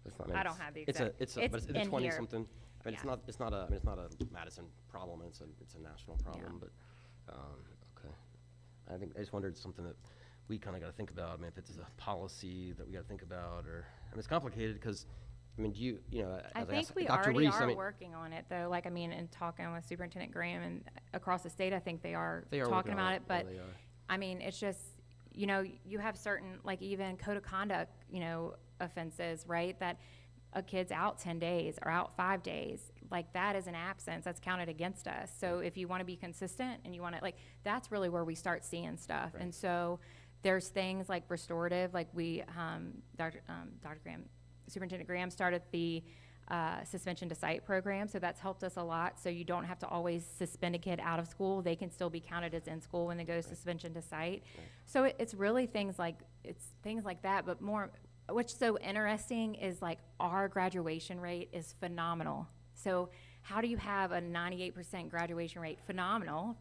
A: It's not-
F: I don't
A: it's-
F: have the
A: it's a-
F: exact-
A: It's a,
F: it's
A: but it's
F: in here.
A: 20-something. I mean, it's
F: Yeah.
A: not, it's not a, I mean, it's not a Madison problem, it's a national problem, but, okay. I think, I just wondered something that we kind of got to think about. I mean, if it's a policy that we got to think about, or, I mean, it's complicated, because, I mean, do you,
F: I
A: as
F: think
A: asked
F: we
A: Dr.
F: already
A: Reese, I
F: are
A: mean,
F: working on it, though. Like, I mean, and talking with Superintendent Graham and across the state, I think they are
A: They are
F: talking
A: working on
F: about
A: it.
F: it.
A: Yeah,
F: But,
A: they are.
F: I mean, it's just, you have certain, like even code of conduct, offenses, right? That a kid's out 10 days or out 5 days, like that is an absence. That's counted against us. So if you want to be consistent and you want to, like, that's really where we start seeing stuff.
A: Right.
F: And so there's things like restorative, like we, Dr. Graham, Superintendent Graham started the suspension to cite program, so that's helped us a lot. So you don't have to always suspend a kid out of school; they can still be counted as in school when they go suspension to cite.
A: Right.
F: So it's really things like that. But more, what's so interesting is like our graduation rate is phenomenal. So how do you have a 98% graduation rate? Phenomenal.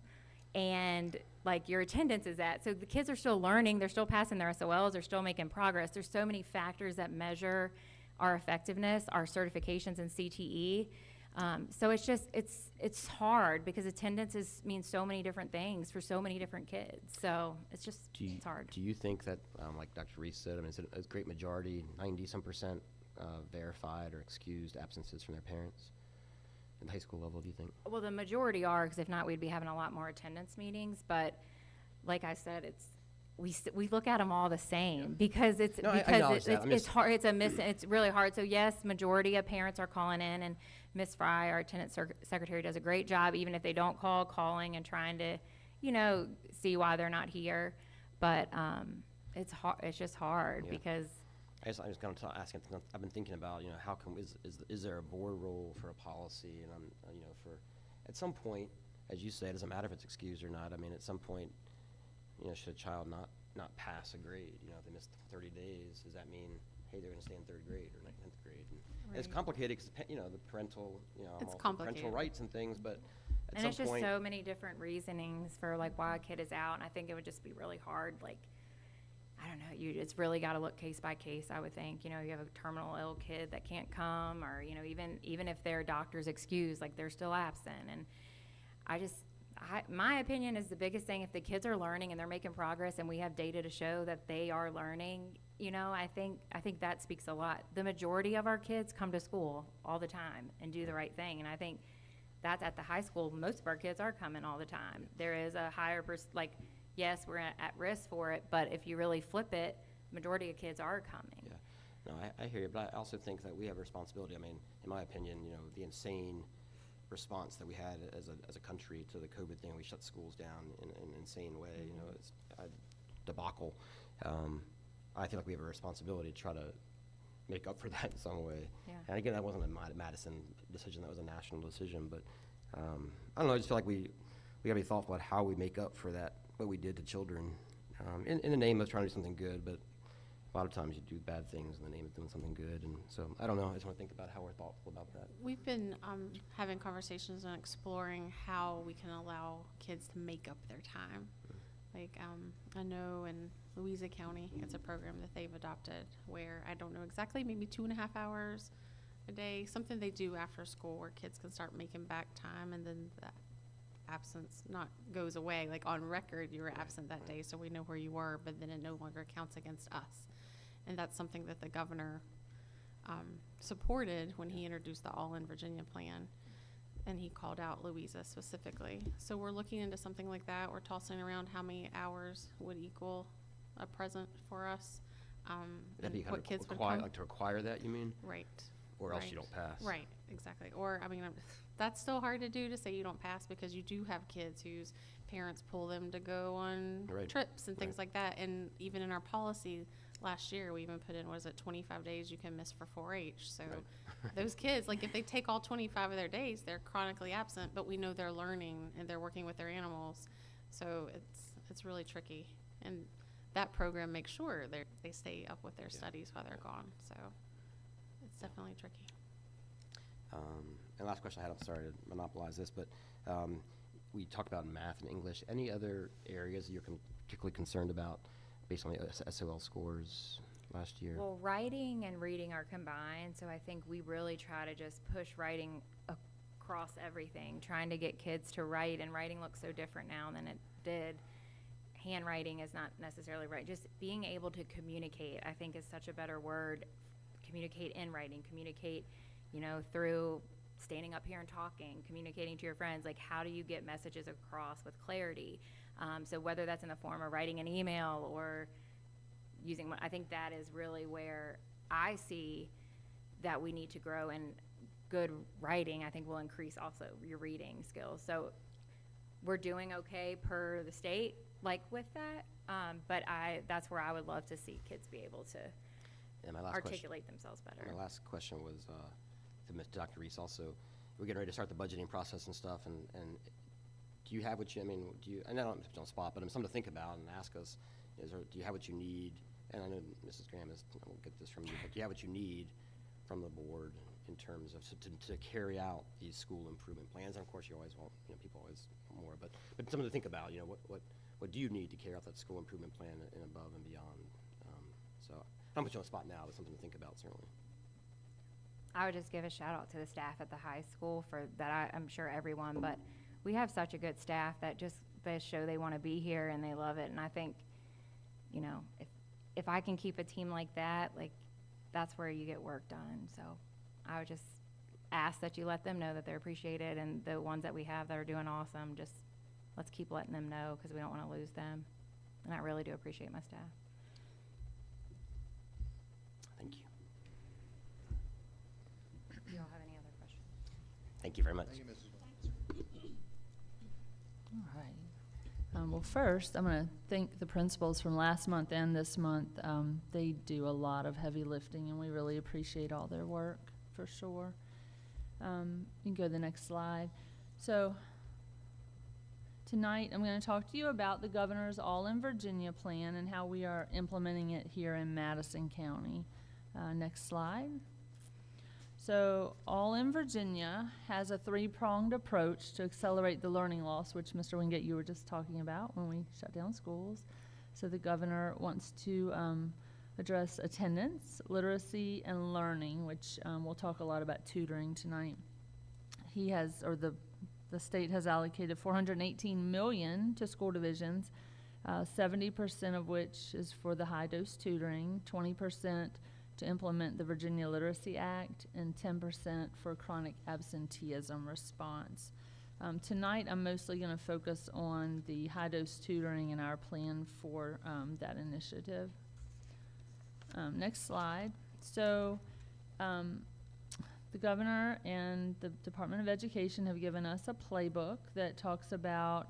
F: And like your attendance is at. So the kids are still learning, they're still passing their SOLs, they're still making progress. There's so many factors that measure our effectiveness, our certifications in CTE. So it's just, it's hard because attendance means so many different things for so many different kids. So it's just, it's hard.
A: Do you think that, like Dr. Reese said, I mean, it's a great majority, 90-some%, verified or excused absences from their parents in the high school level, do you think?
F: Well, the majority are, because if not, we'd be having a lot more attendance meetings. But like I said, we look at them all the same because it's
A: No, I
F: because
A: acknowledge that. I'm
F: it's
A: just-
F: hard. It's really hard. So yes, majority of parents are calling in, and Miss Fry, our attendance secretary, does a great job, even if they don't calling and trying to, see why they're not here. But it's hard. It's just hard
A: Yeah.
F: because.
A: I just kind of asking, I've been thinking about, how come, is there a board role for a policy? And at some point, as you say, it doesn't matter if it's excused or not. I mean, at some point, should a child not pass a grade? If they missed 30 days, does that mean, hey, they're going to stay in 3rd grade or 9th grade? And it's
F: Right.
A: complicated because, the parental, I'm
E: It's
A: all for
E: complicated.
A: parental rights and things, but at
F: And
A: some
F: it's just
A: point.
F: so many different reasonings for like why a kid is out, and I think it would just be really hard, like, I don't know, it's really gotta look case by case, I would think. You have a terminal ill kid that can't come, or, even if their doctor's excused, like, they're still absent. And my opinion is the biggest thing, if the kids are learning and they're making progress and we have data to show that they are learning, I think that speaks a lot. The majority of our kids come to school all the time and do the right thing, and I think that's at the high school. Most of our kids are coming all the time. There is a higher yes, we're at risk for it, but if you really flip it, majority of kids are coming.
A: Yeah, no, I hear you, but I also think that we have a responsibility. I mean, in my opinion, the insane response that we had as a country to the COVID thing, we shut schools down in an insane way, it's a debacle. I feel like we have a responsibility to try to make up for that in some way.
F: Yeah.
A: And again, that wasn't a Madison decision, that was a national decision, but, I don't know, I just feel like we gotta be thoughtful about how we make up for that, what we did to children, in the name of trying to do something good, but a lot of times you do bad things in the name of doing something good, and so, I don't know, I just wanna think about how we're thoughtful about that.
E: We've been having conversations and exploring how we can allow kids to make up their time. Like, I know in Louisa County, it's a program that they've adopted where, I don't know exactly, maybe 2.5 hours a day, something they do after school where kids can start making back time, and then that absence not goes away. Like, on record, you were absent that day, so we know where you were, but then it no longer counts against us. And that's something that the governor supported when he introduced the All in Virginia plan, and he called out Louisa specifically. So we're looking into something like that. We're tossing around how many hours would equal a present for us,
A: That'd be
E: and
A: kind
E: what
A: of
E: kids would
A: require,
E: come.
A: like to require that, you mean?
E: Right.
A: Or else you
E: Right.
A: don't pass.
E: Right, exactly. Or, I mean, that's still hard to do, to say you don't pass, because you do have kids whose parents pull them to go on
A: Right.
E: trips and things
A: Right.
E: like that. And even in our policy last year, we even put in, 25 days you can miss for 4-H. So
A: Right.
E: those kids, like, if they take all 25 of their days, they're chronically absent, but we know they're learning and they're working with their animals. So it's really tricky. And that program makes sure they stay up with their studies while they're gone. So it's definitely tricky.
A: And last question I had, I'm sorry to monopolize this, but we talked about math and English. Any other areas that you're particularly concerned about based on the SOL scores last year?
F: Well, writing and reading are combined, so I think we really try to just push writing across everything, trying to get kids to write, and writing looks so different now than it did. Handwriting is not necessarily right. Just being able to communicate, I think, is such a better word. Communicate in writing, communicate, through standing up here and talking, communicating to your friends. Like, how do you get messages across with clarity? So whether that's in the form of writing an email or using, I think that is really where I see that we need to grow, and good writing, I think, will increase also your reading skills. So we're doing okay per the state, like with that, but that's where I would love to see kids be able to
A: And my last
F: articulate themselves better.
A: My last question was to Dr. Reese also. We're getting ready to start the budgeting process and stuff, and do you have what you, I mean, I know I'm on the spot, but something to think about and ask us, do you have what you need? And I know Mrs. Graham we'll get this from you, but do you have what you need from the board in terms of to carry out these school improvement plans? And of course, you always want, people always want more, but something to think about, what do you need to carry out that school improvement plan and above and beyond? So I don't put you on the spot now, but something to think about, certainly.
F: I would just give a shout out to the staff at the high school for that. I'm sure everyone, but we have such a good staff that they show they want to be here and they love it. And I think, if I can keep a team like that, that's where you get work done. So I would just ask that you let them know that they're appreciated, and the ones that we have that are doing awesome, just let's keep letting them know, because we don't want to lose them. And I really do appreciate my staff.
A: Thank you.
F: Do you all have any other questions?
A: Thank you very much.
I: All right. Well, first, I'm going to thank the principals from last month and this month. They do a lot of heavy lifting, and we really appreciate all their work, for sure. You can go to the next slide. So tonight, I'm going to talk to you about the governor's All in Virginia plan and how we are implementing it here in Madison County. Next slide. So All in Virginia has a three-pronged approach to accelerate the learning loss, which Mr. Wingate, you were just talking about when we shut down schools. So the governor wants to address attendance, literacy, and learning, which we'll talk a lot about tutoring tonight. He has, or the state has allocated $418 million to school divisions, 70% of which is for the high-dose tutoring, 20% to implement the Virginia Literacy Act, and 10% for chronic absenteeism response. Tonight, I'm mostly going to focus on the high-dose tutoring and our plan for that initiative. Next slide. So the governor and the Department of Education have given us a playbook that talks about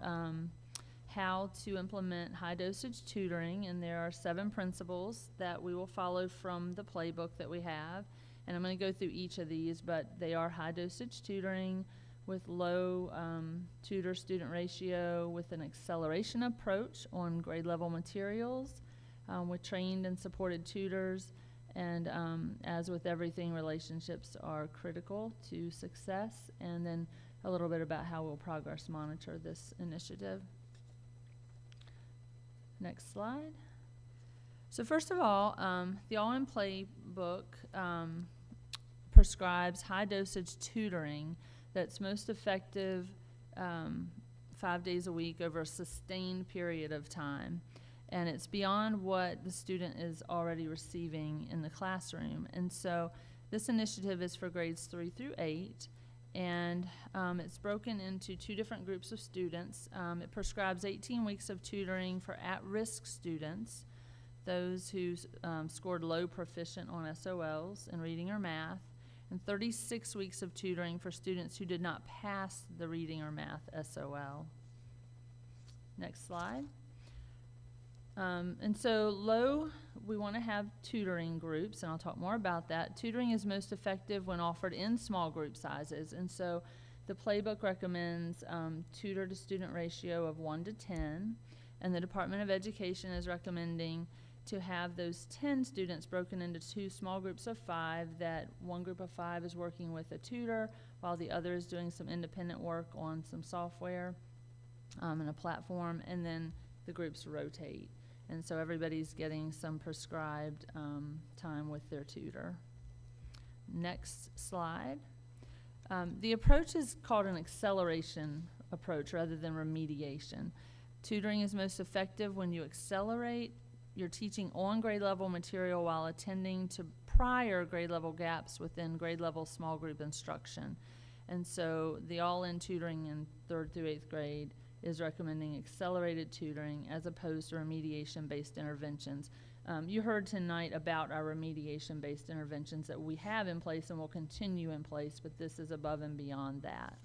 I: how to implement high-dosage tutoring, and there are 7 principles that we will follow from the playbook that we have. And I'm going to go through each of these, but they are high-dosage tutoring with low tutor-student ratio, with an acceleration approach on grade-level materials, with trained and supported tutors, and as with everything, relationships are critical to success, and then a little bit about how we'll progress monitor this initiative. Next slide. So first of all, the All in Play book prescribes high-dosage tutoring that's most effective 5 days a week over a sustained period of time. And it's beyond what the student is already receiving in the classroom. And so this initiative is for grades 3 through 8. And it's broken into 2 different groups of students. It prescribes 18 weeks of tutoring for at-risk students, those who scored low proficient on SOLs in reading or math, and 36 weeks of tutoring for students who did not pass the reading or math SOL. Next slide. And so we want to have tutoring groups, and I'll talk more about that. Tutoring is most effective when offered in small group sizes, and so the playbook recommends tutor to student ratio of 1 to 10, And the Department of Education is recommending to have those 10 students broken into 2 small groups of 5, that one group of 5 is working with a tutor while the other is doing some independent work on some software and a platform, and then the groups rotate. And so everybody's getting some prescribed time with their tutor. Next slide. The approach is called an acceleration approach rather than remediation. Tutoring is most effective when you accelerate your teaching on grade level material while attending to prior grade level gaps within grade level small group instruction. And so the all-in tutoring in 3rd through 8th grade is recommending accelerated tutoring as opposed to remediation-based interventions. You heard tonight about our remediation-based interventions that we have in place and will continue in place, but this is above and beyond that.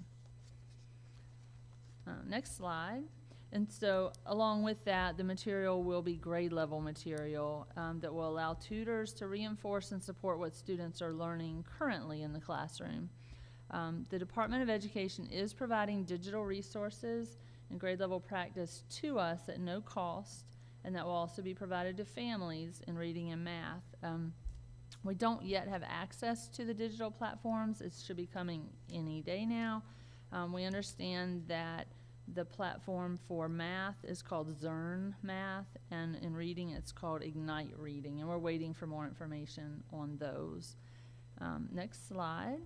I: Next slide. And so along with that, the material will be grade level material that will allow tutors to reinforce and support what students are learning currently in the classroom. The Department of Education is providing digital resources and grade level practice to us at no cost, and that will also be provided to families in reading and math. We don't yet have access to the digital platforms. It should be coming any day now. We understand that the platform for math is called Zern Math, and in reading it's called Ignite Reading, and we're waiting for more information on those. Next slide.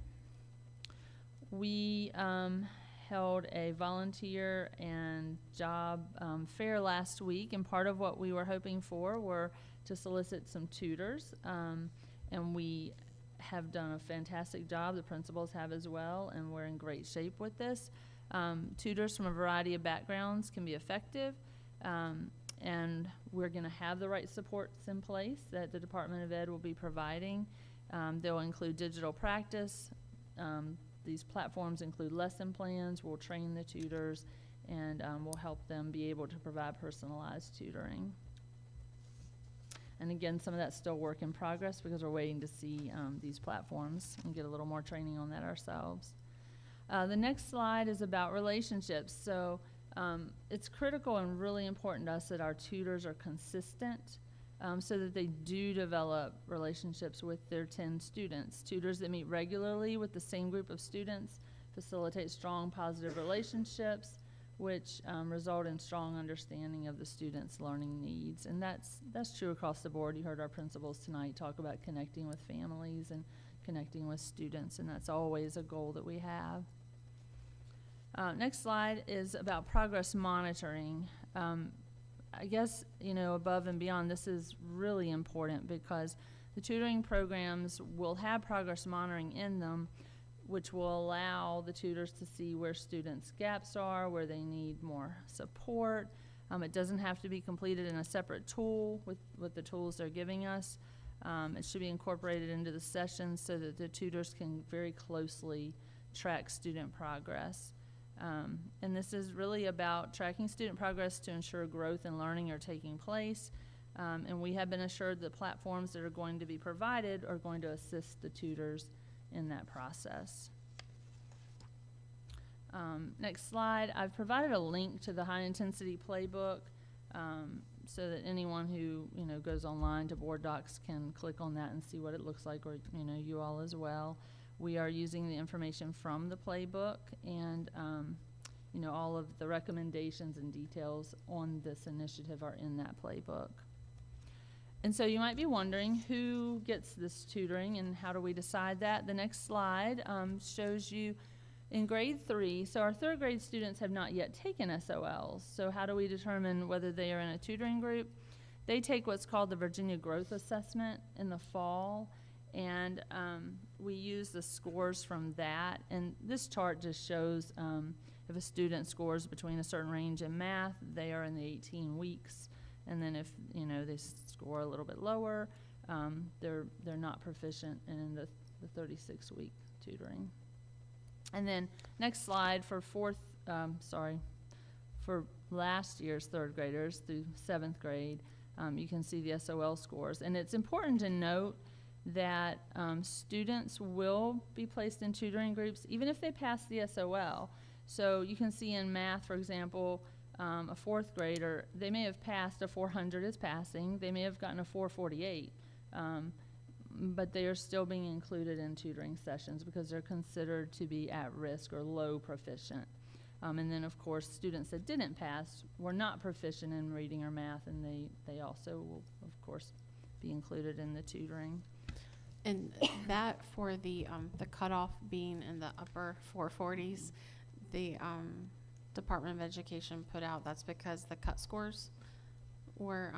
I: We held a volunteer and job fair last week, and part of what we were hoping for were to solicit some tutors, and we have done a fantastic job. The principals have as well, and we're in great shape with this. Tutors from a variety of backgrounds can be effective, and we're going to have the right supports in place that the Department of Ed will be providing. They'll include digital practice. These platforms include lesson plans. We'll train the tutors, and we'll help them be able to provide personalized tutoring. And again, some of that's still work in progress because we're waiting to see these platforms and get a little more training on that ourselves. The next slide is about relationships. So it's critical and really important to us that our tutors are consistent so that they do develop relationships with their 10 students. Tutors that meet regularly with the same group of students facilitate strong, positive relationships, which result in strong understanding of the students' learning needs. And that's true across the board. You heard our principals tonight talk about connecting with families and connecting with students, and that's always a goal that we have. Next slide is about progress monitoring. I guess, above and beyond, this is really important because the tutoring programs will have progress monitoring in them, which will allow the tutors to see where students' gaps are, where they need more support. It doesn't have to be completed in a separate tool with the tools they're giving us. It should be incorporated into the sessions so that the tutors can very closely track student progress. And this is really about tracking student progress to ensure growth and learning are taking place. And we have been assured that platforms that are going to be provided are going to assist the tutors in that process. Next slide. I've provided a link to the high-intensity playbook so that anyone who goes online to Board Docs can click on that and see what it looks like, or you all as well. We are using the information from the playbook, and all of the recommendations and details on this initiative are in that playbook. And so you might be wondering who gets this tutoring and how do we decide that? The next slide shows you in grade 3, so our 3rd grade students have not yet taken SOLs. So how do we determine whether they are in a tutoring group? They take what's called the Virginia Growth Assessment in the fall, and we use the scores from that. And this chart just shows if a student scores between a certain range in math, they are in the 18 weeks. And then if they score a little bit lower, they're not proficient in the 36-week tutoring. And then next slide for for last year's 3rd graders through 7th grade, you can see the SOL scores. And it's important to note that students will be placed in tutoring groups even if they pass the SOL. So you can see in math, for example, a fourth grader, they may have passed a 400 as passing, they may have gotten a 448, but they are still being included in tutoring sessions because they're considered to be at risk or low proficient. And then, of course, students that didn't pass were not proficient in reading or math, and they also will, of course, be included in the tutoring.
E: And that for the cutoff being in the upper 440s, the Department of Education put out, that's because the cut scores were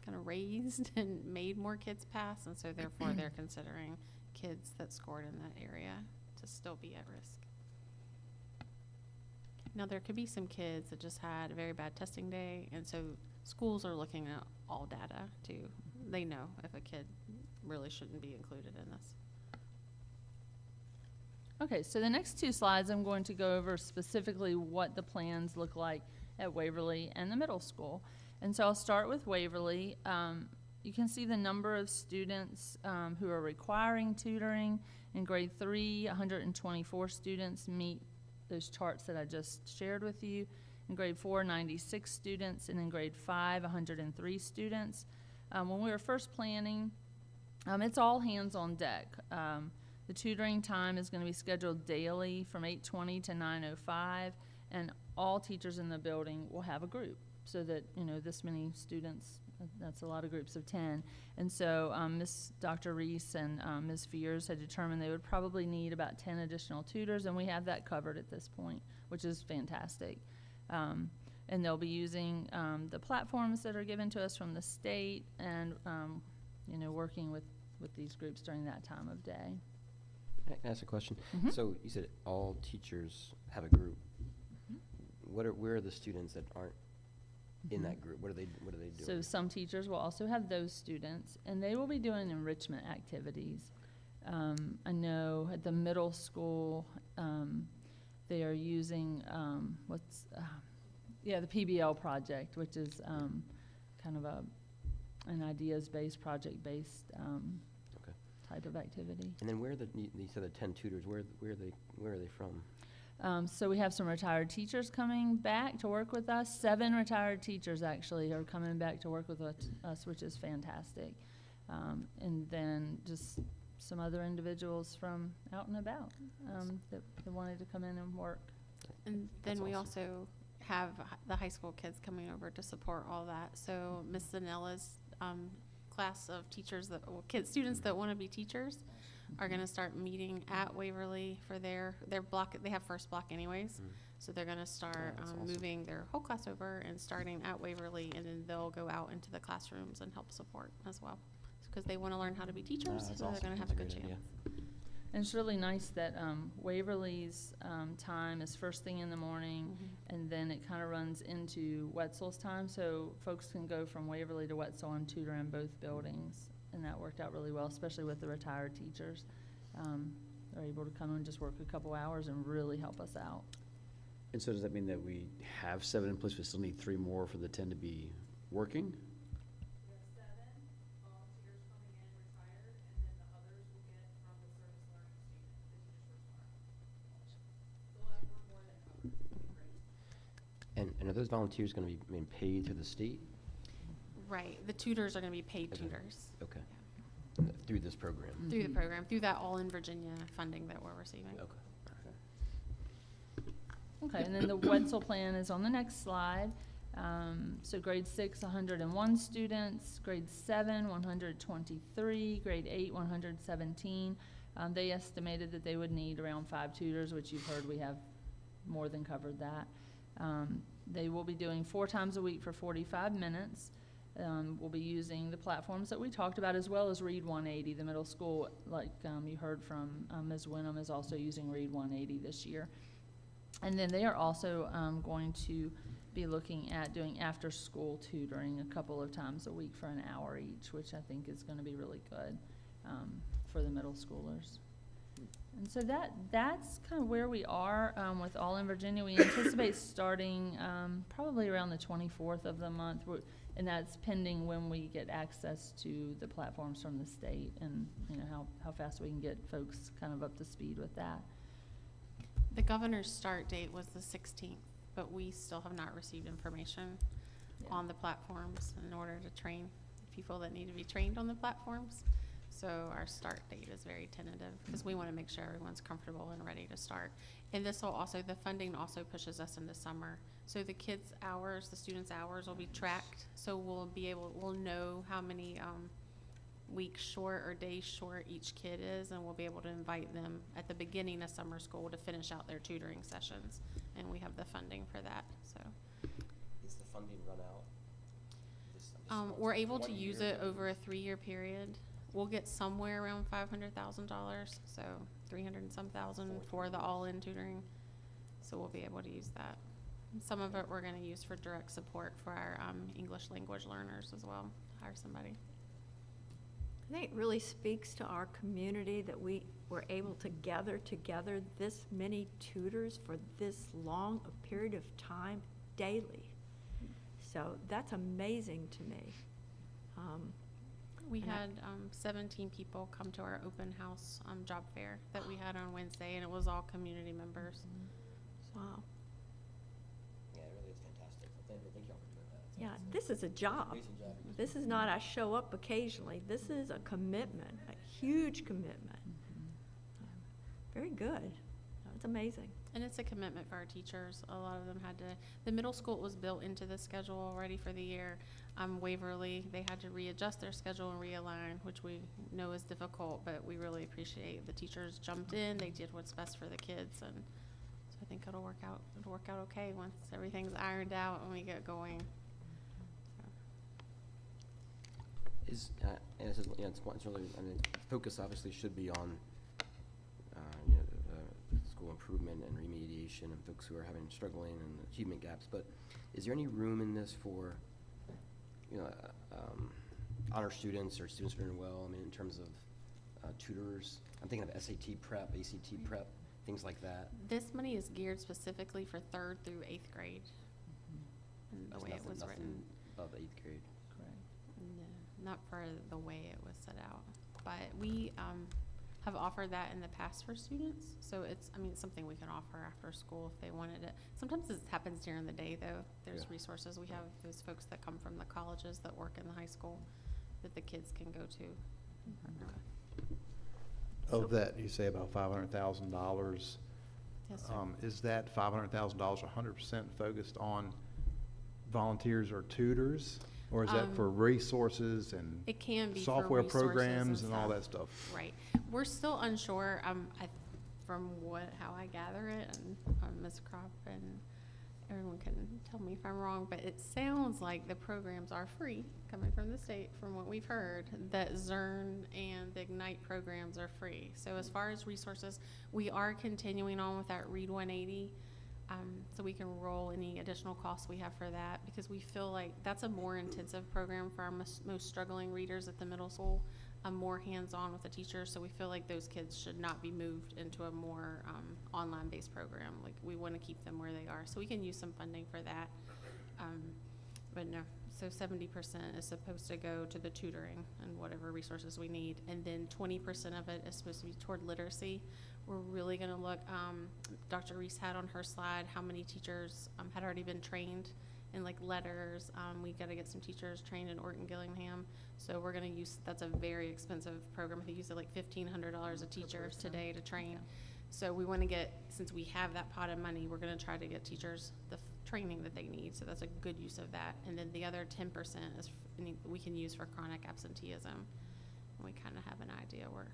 E: kind of raised and made more kids pass, and so therefore they're considering kids that scored in that area to still be at risk. Now, there could be some kids that just had a very bad testing day, and so schools are looking at all data too. They know if a kid really shouldn't be included in this.
I: Okay, so the next two slides, I'm going to go over specifically what the plans look like at Waverly and the middle school. And so I'll start with Waverly. You can see the number of students who are requiring tutoring. In grade 3, 124 students meet those charts that I just shared with you. In grade 4, 96 students, and in grade 5, 103 students. When we were first planning, it's all hands on deck. The tutoring time is going to be scheduled daily from 8:20 to 9:05, and all teachers in the building will have a group, so that, you know, this many students, that's a lot of groups of 10. And so Dr. Reese and Ms. Fears had determined they would probably need about 10 additional tutors, and we have that covered at this point, which is fantastic. And they'll be using the platforms that are given to us from the state, and you know, working with these groups during that time of day.
A: Can I ask a question?
I: Mhm.
A: So you said all teachers have a group. Where are the students that aren't in that group? What are they doing?
I: So some teachers will also have those students, and they will be doing enrichment activities. I know at the middle school, they are using the PBL project, which is kind of an ideas-based, project-based
A: Okay.
I: type of activity.
A: And then you said the 10 tutors, where are they from?
I: So we have some retired teachers coming back to work with us. 7 retired teachers actually are coming back to work with us, which is fantastic. And then just some other individuals from out and about that wanted to come in and work.
E: And then
A: That's
E: we
A: awesome.
E: also have the high school kids coming over to support all that. So Ms. Zanella's class of teachers students that want to be teachers are going to start meeting at Waverly for their block. They have first block anyways, so they're going to start
A: that's awesome.
E: moving their whole class over and starting at Waverly, and then they'll go out into the classrooms and help support as well, because they want to learn how to be teachers,
A: That's
E: so they're
A: awesome.
E: going to have
A: That's
E: a good
A: great idea.
E: chance.
I: And it's really nice that Waverly's time is first thing in the morning, and then it kind of runs into Wetzel's time, so folks can go from Waverly to Wetzel and tutor in both buildings, and that worked out really well, especially with the retired teachers. They're able to come and just work a couple hours and really help us out.
C: And so does that mean that we have 7 in place, we still need 3 more for the 10 to be working?
A: And are those volunteers going to be being paid through the state?
E: Right, the tutors are going to be paid
A: Okay.
E: tutors
A: Okay. Through this program?
E: through the program, through that All in Virginia funding that we're receiving.
A: Okay.
I: Okay, and then the Wetzel plan is on the next slide. So grade 6, 101 students, grade 7, 123, grade 8, 117. They estimated that they would need around 5 tutors, which you've heard we have more than covered that. They will be doing 4 times a week for 45 minutes. We'll be using the platforms that we talked about, as well as Read 180. The middle school, like you heard from Ms. Wenham, is also using Read 180 this year. And then they are also going to be looking at doing after-school tutoring a couple of times a week for an hour each, which I think is going to be really good for the middle schoolers. And so that's kind of where we are with All in Virginia. We anticipate starting probably around the 24th of the month, and that's pending when we get access to the platforms from the state, and you know how fast we can get folks kind of up to speed with that.
E: The governor's start date was the 16th, but we still have not received information on the platforms in order to train people that need to be trained on the platforms. So our start date is very tentative because we want to make sure everyone's comfortable and ready to start. And this will also, the funding also pushes us into summer. So the kids' hours, the students' hours will be tracked. So we'll know how many weeks short or days short each kid is, and we'll be able to invite them at the beginning of summer school to finish out their tutoring sessions. And we have the funding for that, so.
A: Is the funding run out?
E: We're able to use it over a 3-year period. We'll get somewhere around $500,000, so 300 and some thousand for the all-in tutoring. So we'll be able to use that. Some of it we're gonna use for direct support for our English language learners as well, hire somebody.
D: I think it really speaks to our community that we were able to gather together this many tutors for this long a period of time daily. So that's amazing to me.
E: We
D: And I-
E: had 17 people come to our open house job fair that we had on Wednesday, and it was all community members.
D: Wow.
A: Yeah, it really is fantastic. Thank you all for doing that.
D: Yeah, this is a job.
A: Amazing job.
D: This is not I show up occasionally. This is a commitment, a huge commitment. Very good. That's amazing.
E: And it's a commitment for our teachers. A lot of them had to, the middle school was built into the schedule already for the year. Waverly, they had to readjust their schedule and realign, which we know is difficult, but we really appreciate the teachers jumped in, they did what's best for the kids, and so I think it'll work out okay once everything's ironed out and we get going.
A: Is, and this is, yeah, it's really, I mean, focus obviously should be on, you know, school improvement and remediation and folks who are struggling and achievement gaps, but is there any room in this for, you know, honor students or students doing well, I mean, in terms of tutors? I'm thinking of SAT prep, ACT prep, things like that.
E: This money is geared specifically for 3rd through 8th grade, and the
A: That's
E: way it was
A: nothing
E: written.
A: above 8th grade.
E: No, not for the way it was set out, but we have offered that in the past for students, so it's, I mean, it's something we can offer after school if they wanted it. Sometimes this happens during the day, though. There's
A: Yeah.
E: resources. We have those folks that come from the colleges that work in the high school that the kids can go to.
B: Of that, you say about $500,000.
E: Yes, sir.
B: Is that $500,000 100% focused on volunteers or tutors? Or is that for resources and
E: It can be for
B: software
E: resources
B: programs and all
E: stuff.
B: that stuff?
E: Right. We're still unsure, from how I gather it, and Ms. Kropp and everyone can tell me if I'm wrong, but it sounds like the programs are free, coming from the state, from what we've heard, that Zern and the Ignite programs are free. So as far as resources, we are continuing on with that Read 180, so we can roll any additional costs we have for that, because we feel like that's a more intensive program for our most struggling readers at the middle school, more hands-on with the teachers, so we feel like those kids should not be moved into a more online-based program. Like, we want to keep them where they are, so we can use some funding for that. But no, so 70% is supposed to go to the tutoring and whatever resources we need, and then 20% of it is supposed to be toward literacy. We're really going to look, Dr. Reese had on her slide how many teachers had already been trained in like letters. We got to get some teachers trained in Orton Gillingham. So we're going to use, that's a very expensive program. I think you said like $1,500 a teacher today to train. So we want to get, since we have that pot of money, we're going to try to get teachers the training that they need. So that's a good use of that. And then the other 10% is we can use for chronic absenteeism. And we kind of have an idea. We're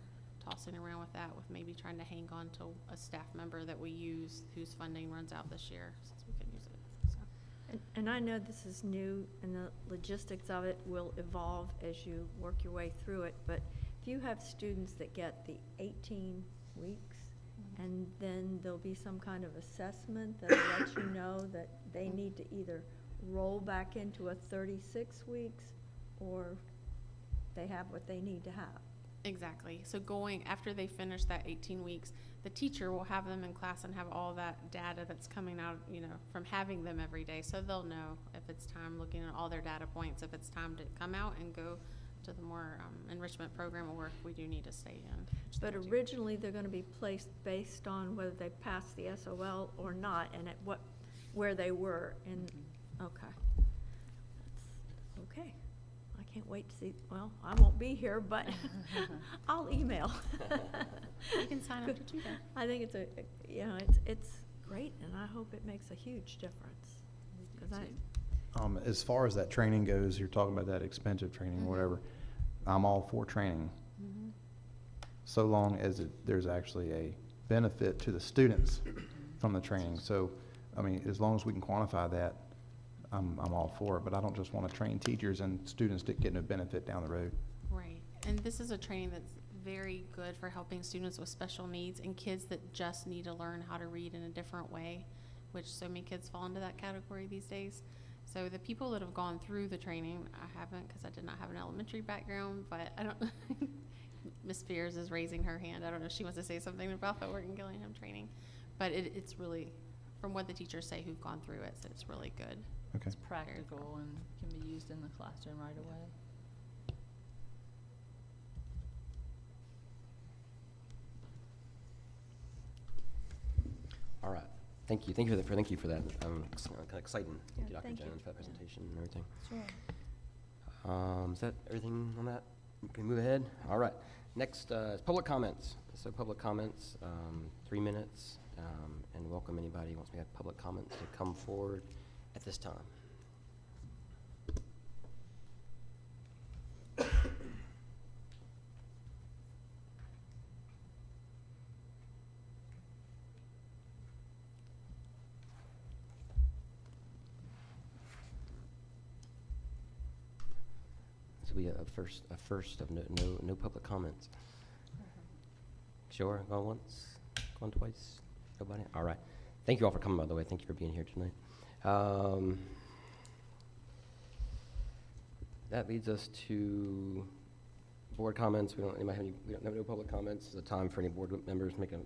E: tossing around with that, with maybe trying to hang on to a staff member that we use whose funding runs out this year, since we can use it. So.
D: And I know this is new, and the logistics of it will evolve as you work your way through it, but if you have students that get the 18 weeks, and then there'll be some kind of assessment that'll let you know that they need to either roll back into a 36 weeks, or they have what they need to have.
E: Exactly. So going, after they finish that 18 weeks, the teacher will have them in class and have all that data that's coming out, you know, from having them every day. So they'll know if it's time, looking at all their data points, if it's time to come out and go to the more enrichment program, or if we do need to stay in.
D: But originally, they're going to be placed based on whether they pass the SOL or not, and at what where they were in, okay. That's okay. I can't wait to see, well, I won't be here, but I'll email.
E: You can sign up to do that.
D: I think it's it's great, and I hope it makes a huge difference. 'Cause
B: As far as that training goes, you're talking about that expensive training or whatever, I'm all for training. So long as there's actually a benefit to the students from the training. So, I mean, as long as we can quantify that, I'm all for it. But I don't just want to train teachers and students to get no benefit down the road.
E: Right, and this is a training that's very good for helping students with special needs and kids that just need to learn how to read in a different way, which so many kids fall into that category these days. So the people that have gone through the training, I haven't because I did not have an elementary background, but I don't, Ms. Spears is raising her hand. I don't know if she wants to say something about the Oregon Gillingham training, but it's really, from what the teachers say who've gone through it, so it's really good.
B: Okay.
I: It's practical and can be used in the classroom right away.
A: All right. Thank you. Thank you for that. Kind of exciting. Thank you,
D: Yeah,
A: Dr.
D: thank you.
A: Jones, for that presentation and everything.
I: Sure.
A: Is that everything on that? Can we move ahead? All right. Next is public comments. So public comments, 3 minutes, and welcome anybody who wants to have public comments to come forward at this time. So we have a first of no public comments. Sure, going once, going twice, nobody? All right. Thank you all for coming, by the way. Thank you for being here tonight. That leads us to board comments. We don't have no public comments. It's a time for any board members to make a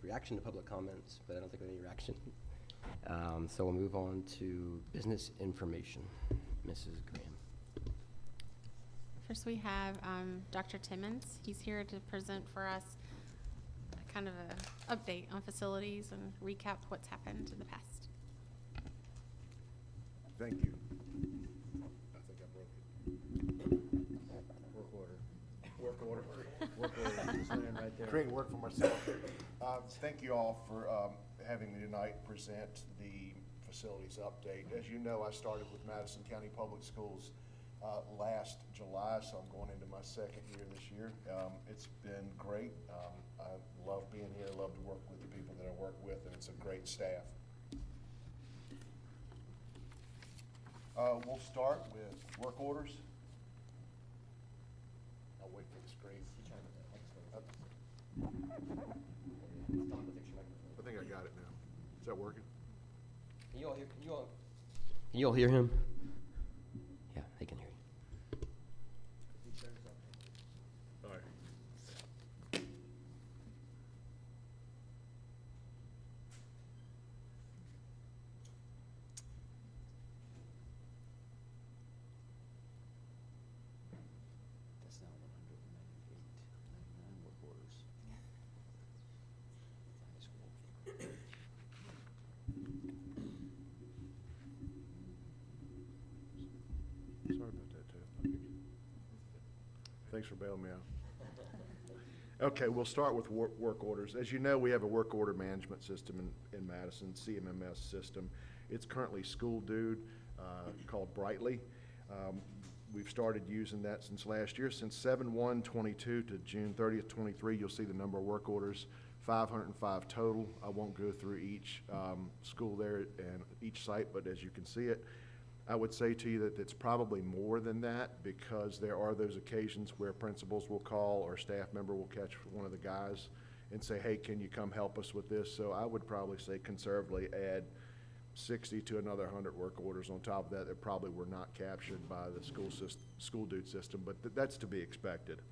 A: reaction to public comments, but I don't think we have any reaction. So we'll move on to business information. Mrs. Graham.
E: First, we have Dr. Timmons. He's here to present for us kind of an update on facilities and recap what's happened in the past.
J: Thank you. I think I broke it. Work order. Work order. Work order. Creating work for myself. Thank you all for having me tonight present the facilities update. As you know, I started with Madison County Public Schools last July, so I'm going into my second year this year. It's been great. I love being here, love to work with the people that I work with, and it's a great staff. We'll start with work orders. I'll wait for the screen. I think I got it now. Is that working?
A: Can you all hear him? Yeah, they can hear you.
J: All right.
C: That's now 198, 99 work orders. High school.
J: Sorry about that, too. Thanks for bailing me out. Okay, we'll start with work orders. As you know, we have a work order management system in Madison, CMMS system. It's currently School Dude, called Brightly. We've started using that since last year. Since 7/1/22 to June 30th, 23, you'll see the number of work orders, 505 total. I won't go through each school there and each site, but as you can see it, I would say to you that it's probably more than that, because there are those occasions where principals will call or staff member will catch one of the guys and say, hey, can you come help us with this? So I would probably say conservatively add 60 to another 100 work orders on top of that that probably were not captured by the School Dude system, but that's to be expected.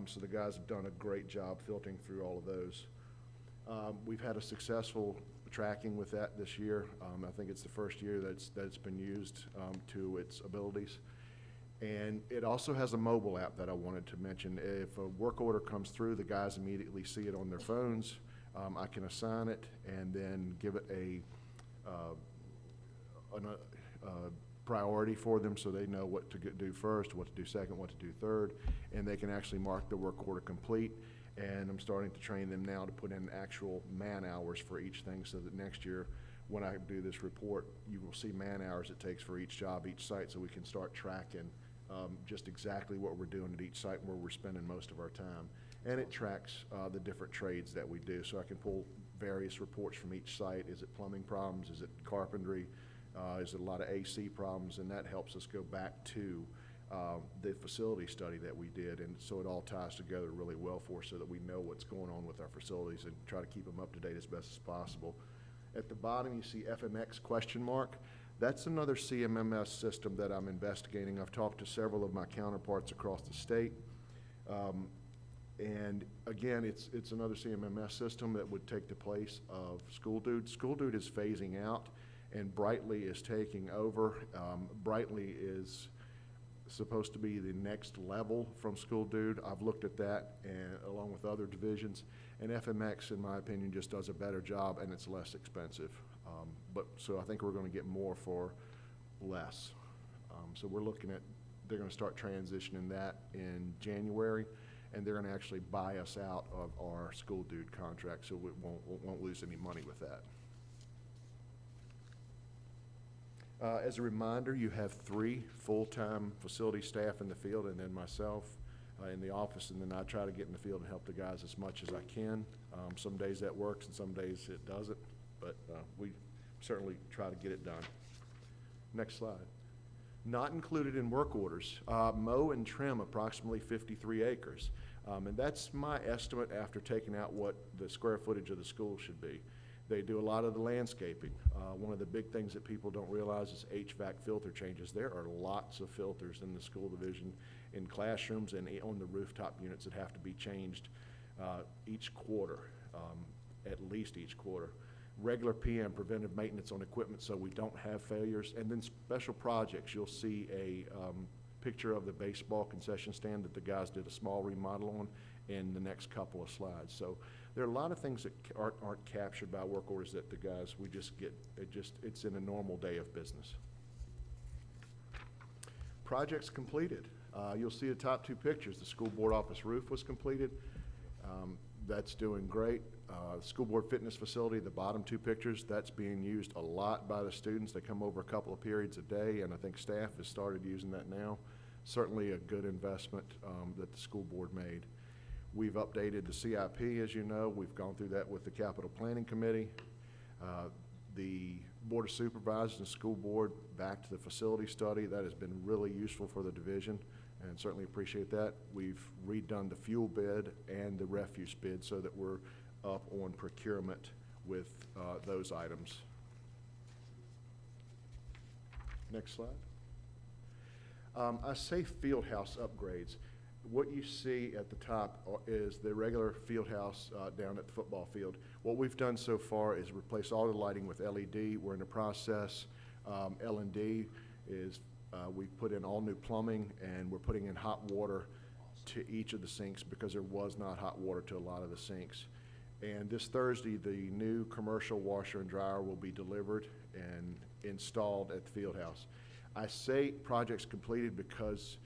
J: So the guys have done a great job filtering through all of those. We've had a successful tracking with that this year. I think it's the first year that it's been used to its abilities. And it also has a mobile app that I wanted to mention. If a work order comes through, the guys immediately see it on their phones. I can assign it and then give it a priority for them, so they know what to do first, what to do second, what to do third, and they can actually mark the work order complete. And I'm starting to train them now to put in actual man hours for each thing, so that next year, when I do this report, you will see man hours it takes for each job, each site, so we can start tracking just exactly what we're doing at each site and where we're spending most of our time. And it tracks the different trades that we do, so I can pull various reports from each site. Is it plumbing problems? Is it carpentry? Is it a lot of AC problems? And that helps us go back to the facility study that we did, and so it all ties together really well for us so that we know what's going on with our facilities and try to keep them up to date as best as possible. At the bottom, you see FMX ? That's another CMMS system that I'm investigating. I've talked to several of my counterparts across the state. And again, it's another CMMS system that would take the place of SchoolDude. SchoolDude is phasing out, and Brightly is taking over. Brightly is supposed to be the next level from SchoolDude. I've looked at that and along with other divisions, and FMX, in my opinion, just does a better job, and it's less expensive. So I think we're going to get more for less. So we're looking at, they're going to start transitioning that in January, and they're going to actually buy us out of our SchoolDude contract, so we won't lose any money with that. As a reminder, you have 3 full-time facility staff in the field, and then myself in the office, and then I try to get in the field and help the guys as much as I can. Some days that works, and some days it doesn't, but we certainly try to get it done. Next slide. Not included in work orders, mow and trim approximately 53 acres. And that's my estimate after taking out what the square footage of the school should be. They do a lot of the landscaping. One of the big things that people don't realize is HVAC filter changes. There are lots of filters in the school division, in classrooms and on the rooftop units that have to be changed each quarter, at least each quarter. Regular PM, preventive maintenance on equipment, so we don't have failures. And then special projects, you'll see a picture of the baseball concession stand that the guys did a small remodel on in the next couple of slides. So there are a lot of things that aren't captured by work orders that the guys, we just get, it's in a normal day of business. Projects completed. You'll see the top 2 pictures. The school board office roof was completed. That's doing great. School board fitness facility, the bottom 2 pictures, that's being used a lot by the students. They come over a couple of periods a day, and I think staff has started using that now. Certainly a good investment that the school board made. We've updated the CIP, as you know. We've gone through that with the capital planning committee. The board of supervisors and school board back to the facility study. That has been really useful for the division, and certainly appreciate that. We've redone the fuel bid and the refuse bid so that we're up on procurement with those items. Next slide. I say field house upgrades. What you see at the top is the regular field house down at the football field. What we've done so far is replace all the lighting with LED. We're in the process. L&D is we've put in all new plumbing, and we're putting in hot water to each of the sinks because there was not hot water to a lot of the sinks. And this Thursday, the new commercial washer and dryer will be delivered and installed at the field house. I say projects completed because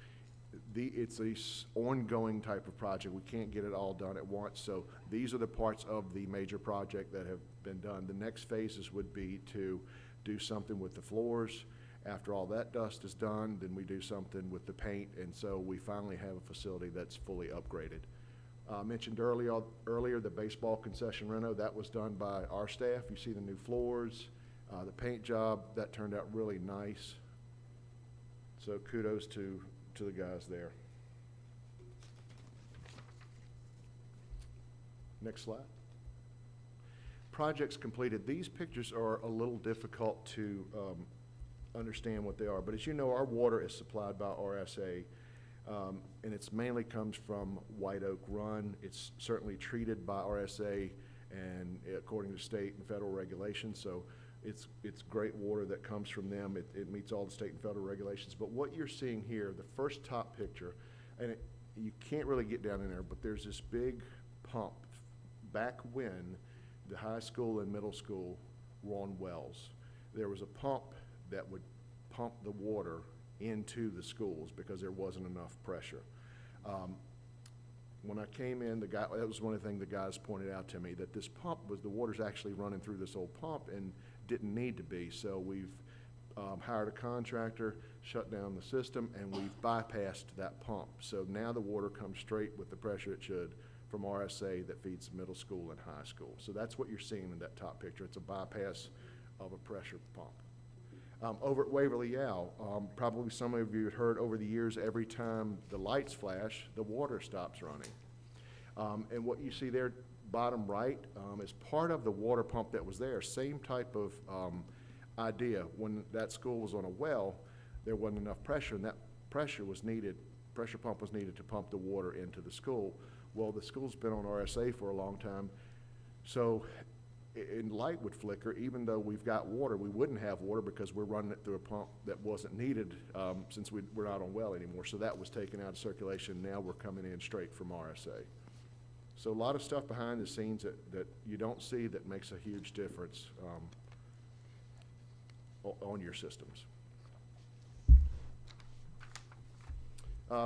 J: it's a ongoing type of project. We can't get it all done at once. So these are the parts of the major project that have been done. The next phases would be to do something with the floors. After all that dust is done, then we do something with the paint. And so we finally have a facility that's fully upgraded. I mentioned earlier the baseball concession reno. That was done by our staff. You see the new floors, the paint job. That turned out really nice. So kudos to the guys there. Next slide. Projects completed. These pictures are a little difficult to understand what they are, but as you know, our water is supplied by RSA, and it's mainly comes from White Oak Run. It's certainly treated by RSA and according to state and federal regulations, so it's great water that comes from them. It meets all the state and federal regulations. But what you're seeing here, the first top picture, and you can't really get down in there, but there's this big pump back when the high school and middle school were on wells. There was a pump that would pump the water into the schools because there wasn't enough pressure. When I came in, that was one of the things the guys pointed out to me, that this pump the water's actually running through this old pump and didn't need to be. So we've hired a contractor, shut down the system, and we've bypassed that pump. So now the water comes straight with the pressure it should from RSA that feeds middle school and high school. So that's what you're seeing in that top picture. It's a bypass of a pressure pump. Over at Waverly Yale, probably some of you have heard over the years, every time the lights flash, the water stops running. And what you see there, bottom right, is part of the water pump that was there. Same type of idea. When that school was on a well, there wasn't enough pressure, and that pressure pump was needed to pump the water into the school. Well, the school's been on RSA for a long time, so and light would flicker. Even though we've got water, we wouldn't have water because we're running it through a pump that wasn't needed since we're not on well anymore. So that was taken out of circulation. Now we're coming in straight from RSA. So a lot of stuff behind the scenes that you don't see that makes a huge difference on your systems.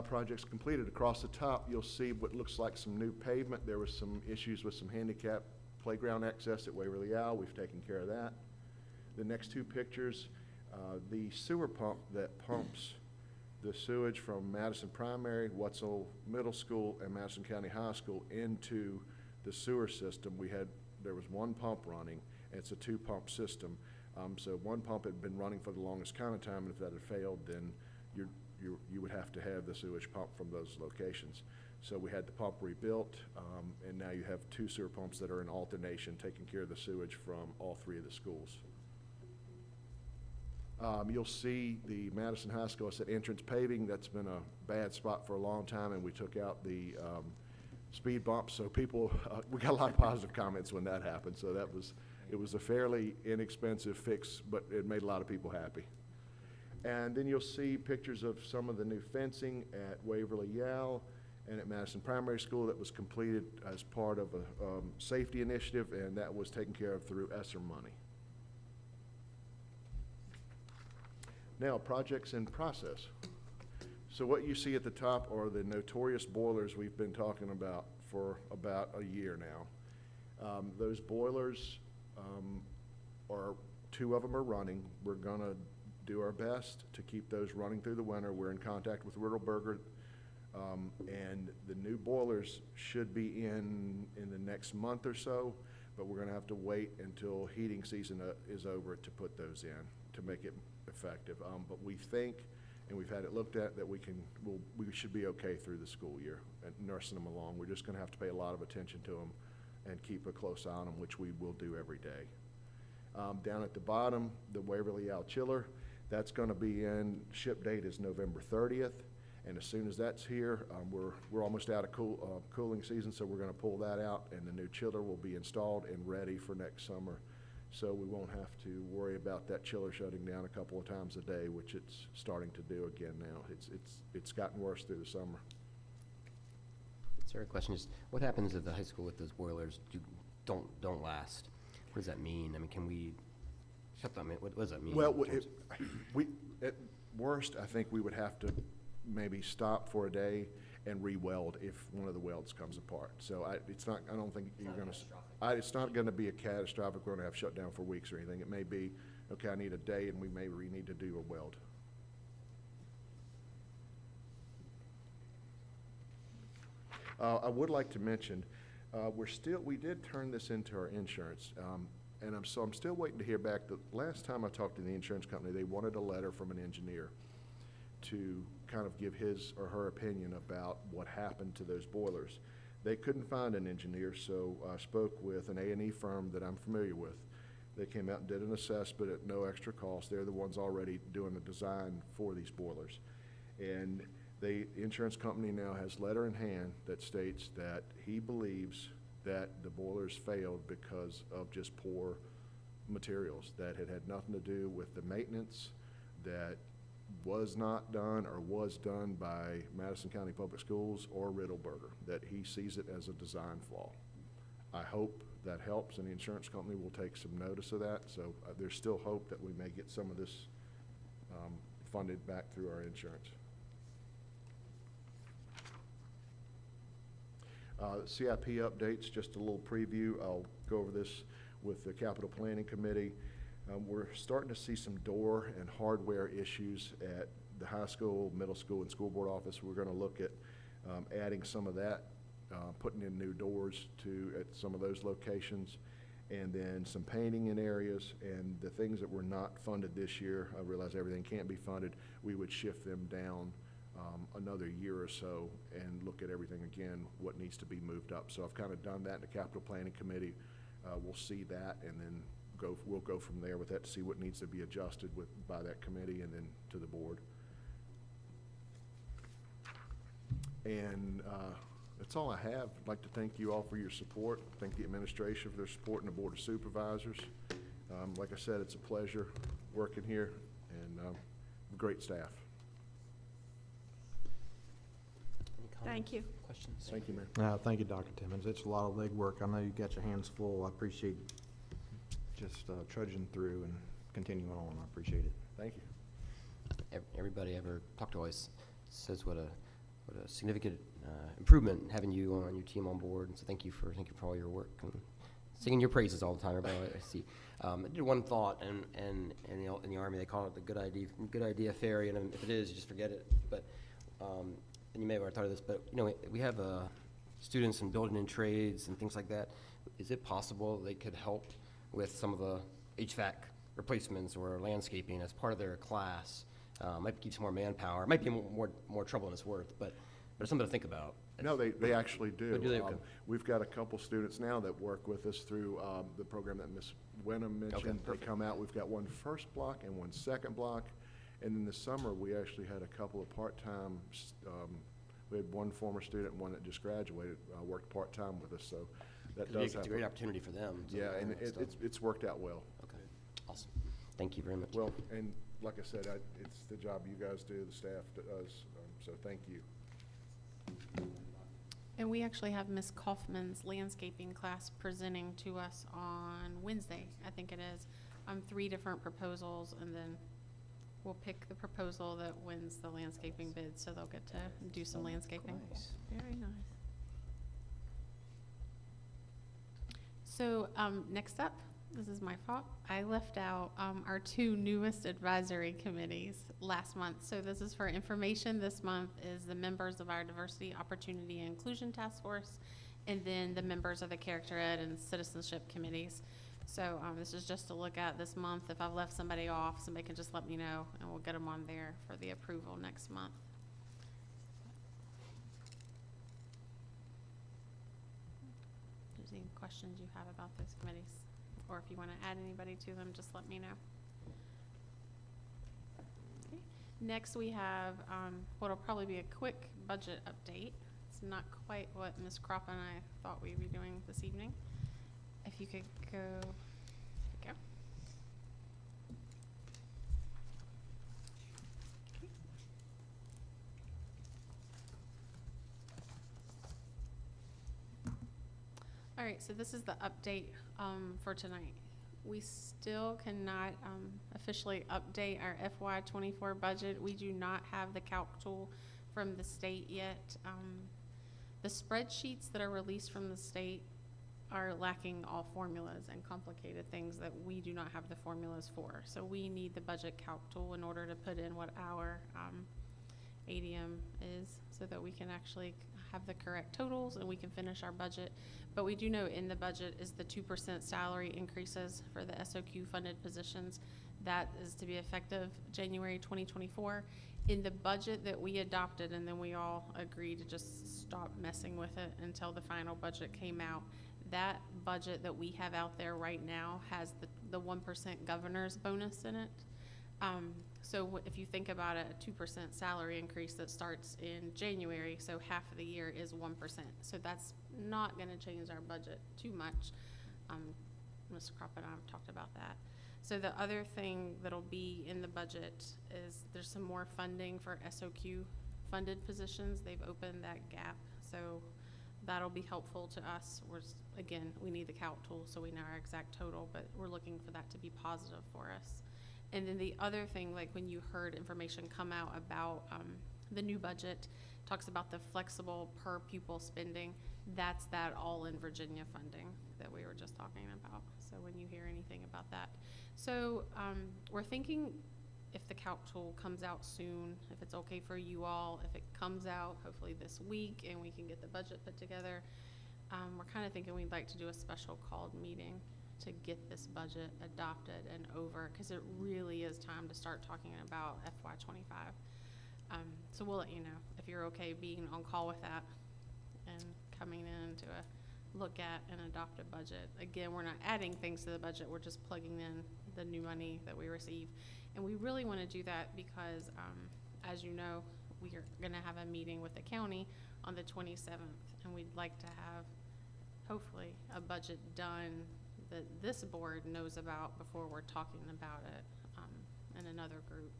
J: Projects completed. Across the top, you'll see what looks like some new pavement. There was some issues with some handicap playground access at Waverly Yale. We've taken care of that. The next two pictures, the sewer pump that pumps the sewage from Madison Primary, Wetzel Middle School, and Madison County High School into the sewer system. There was one pump running, and it's a two-pump system. So one pump had been running for the longest kind of time, and if that had failed, then you would have to have the sewage pump from those locations. So we had the pump rebuilt, and now you have two sewer pumps that are in alternation, taking care of the sewage from all three of the schools. You'll see the Madison High School, I said entrance paving. That's been a bad spot for a long time, and we took out the speed bumps. So people, we got a lot of positive comments when that happened. So it was a fairly inexpensive fix, but it made a lot of people happy. And then you'll see pictures of some of the new fencing at Waverly Yale and at Madison Primary School that was completed as part of a safety initiative, and that was taken care of through ESSER money. Now, projects in process. So what you see at the top are the notorious boilers we've been talking about for about a year now. Those boilers two of them are running. We're gonna do our best to keep those running through the winter. We're in contact with Riddleberger, and the new boilers should be in the next month or so, but we're gonna have to wait until heating season is over to put those in to make it effective. But we think, and we've had it looked at, that we should be okay through the school year and nursing them along. We're just gonna have to pay a lot of attention to them and keep a close eye on them, which we will do every day. Down at the bottom, the Waverly Yale chiller, that's gonna be in, ship date is November 30th. And as soon as that's here, we're almost out of cooling season, so we're gonna pull that out, and the new chiller will be installed and ready for next summer. So we won't have to worry about that chiller shutting down a couple of times a day, which it's starting to do again now. It's gotten worse through the summer.
A: Sarah, question is, what happens at the high school if those boilers don't last? What does that mean? I mean, can we shut them? What does that mean?
J: Well, at worst, I think we would have to maybe stop for a day and re-weld if one of the welds comes apart. So it's not going to be a catastrophic. We're going to have shut down for weeks or anything. It may be, okay, I need a day, and we need to do a weld. I would like to mention, we did turn this into our insurance, and I'm still waiting to hear back. The last time I talked to the insurance company, they wanted a letter from an engineer to kind of give his or her opinion about what happened to those boilers. They couldn't find an engineer, so I spoke with an A&E firm that I'm familiar with. They came out and did an assessment at no extra cost. They're the ones already doing the design for these boilers. And the insurance company now has letter in hand that states that he believes that the boilers failed because of just poor materials, that it had nothing to do with the maintenance that was not done or was done by Madison County Public Schools or Riddleberger, that he sees it as a design flaw. I hope that helps, and the insurance company will take some notice of that. So there's still hope that we may get some of this funded back through our insurance. CIP updates, just a little preview. I'll go over this with the Capital Planning Committee. We're starting to see some door and hardware issues at the high school, middle school, and school board office. We're going to look at adding some of that, putting in new doors at some of those locations, and then some painting in areas. And the things that were not funded this year, I realize everything can't be funded, we would shift them down another year or so and look at everything again, what needs to be moved up. So I've kind of done that in the Capital Planning Committee. We'll see that, and then we'll go from there with that to see what needs to be adjusted by that committee and then to the board. And that's all I have. I'd like to thank you all for your support. Thank the administration for their support and the Board of Supervisors. Like I said, it's a pleasure working here, and great staff.
A: Any
E: Thank you.
A: comments, Questions?
J: Thank you, Mayor.
B: Thank you, Dr. Timmons. It's a lot of legwork. I know you got your hands full. I appreciate just trudging through and continuing on. I appreciate it.
J: Thank you.
A: Everybody ever talked to always says what a significant improvement having you on your team on board. And so thank you for all your work and singing your praises all the time. Everybody I see. I did one thought, and in the Army they call it the good idea fairy, and if it is, you just forget it. But and you may have already thought of this, but we have students in building and trades and things like that. Is it possible they could help with some of the HVAC replacements or landscaping as part of their class? Might keep some more manpower. It might be more trouble than it's worth, but it's something to think about.
J: No, they actually do.
A: Oh, do they? Okay.
J: We've got a couple students now that work with us through the program that Ms. Wenham mentioned.
A: Okay,
J: They
A: perfect.
J: come out. We've got one first block and one second block. And in the summer, we actually had a couple of part-time, we had one former student and one that just graduated, worked part-time with us. So that
A: It's
J: does
A: a
J: happen.
A: great opportunity for them. to
J: Yeah,
A: learn
J: and
A: that stuff.
J: it's worked out well.
A: Okay, awesome. Thank you very much.
J: Well, and like I said, it's the job you guys do, the staff does, so thank you.
E: And we actually have Miss Kaufman's landscaping class presenting to us on Wednesday, I think it is, 3 different proposals, and then we'll pick the proposal that wins the landscaping bid, so they'll get to do some landscaping.
C: Nice.
E: Very nice. So, next up, this is my fault. I left out our 2 newest advisory committees last month. So this is for information. This month is the members of our Diversity, Opportunity, and Inclusion Task Force, and then the members of the Character Ed and Citizenship Committees. So this is just to look at this month. If I've left somebody off, somebody can just let me know, and we'll get them on there for the approval next month. If there's any questions you have about those committees, or if you want to add anybody to them, just let me know. Okay. Next, we have what'll probably be a quick budget update. It's not quite what Ms. Kropp and I thought we'd be doing this evening. If you could go, there we go. Okay. All right, so this is the update for tonight. We still cannot officially update our FY24 budget. We do not have the calc tool from the state yet. The spreadsheets that are released from the state are lacking all formulas and complicated things that we do not have the formulas for. So we need the budget calc tool in order to put in what our ADM is, so that we can actually have the correct totals and we can finish our budget. But we do know in the budget is the 2% salary increases for the SOQ funded positions. That is to be effective January 2024. In the budget that we adopted, and then we all agreed to just stop messing with it until the final budget came out, that budget that we have out there right now has the 1% governor's bonus in it. So if you think about it, a 2% salary increase that starts in January, so half of the year is 1%. So that's not gonna change our budget too much. Mr. Kropp and I have talked about that. So the other thing that'll be in the budget is there's some more funding for SOQ funded positions. They've opened that gap, so that'll be helpful to us. Again, we need the calc tool so we know our exact total, but we're looking for that to be positive for us. And then the other thing, like when you heard information come out about the new budget, talks about the flexible per pupil spending, that's that all in Virginia funding that we were just talking about. So when you hear anything about that. So we're thinking if the calc tool comes out soon, if it's okay for you all, if it comes out hopefully this week and we can get the budget put together, we're kind of thinking we'd like to do a special called meeting to get this budget adopted and over, because it really is time to start talking about FY25. So we'll let you know if you're okay being on call with that and coming in to look at and adopt a budget. Again, we're not adding things to the budget, we're just plugging in the new money that we receive. And we really want to do that because, as you know, we are going to have a meeting with the county on the 27th, and we'd like to have, hopefully, a budget done that this board knows about before we're talking about it in another group.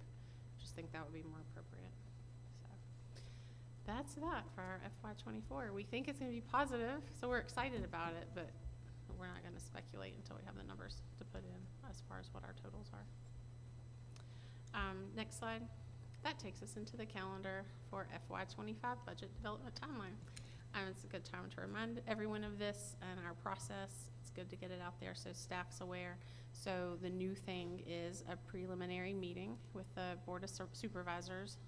E: Just think that would be more appropriate. So that's that for our FY24. We think it's going to be positive, so we're excited about it, but we're not going to speculate until we have the numbers to put in as far as what our totals are. Next slide. That takes us into the calendar for FY25 budget development timeline. It's a good time to remind everyone of this and our process. It's good to get it out there so staff's aware. So the new thing is a preliminary meeting with the Board of Supervisors.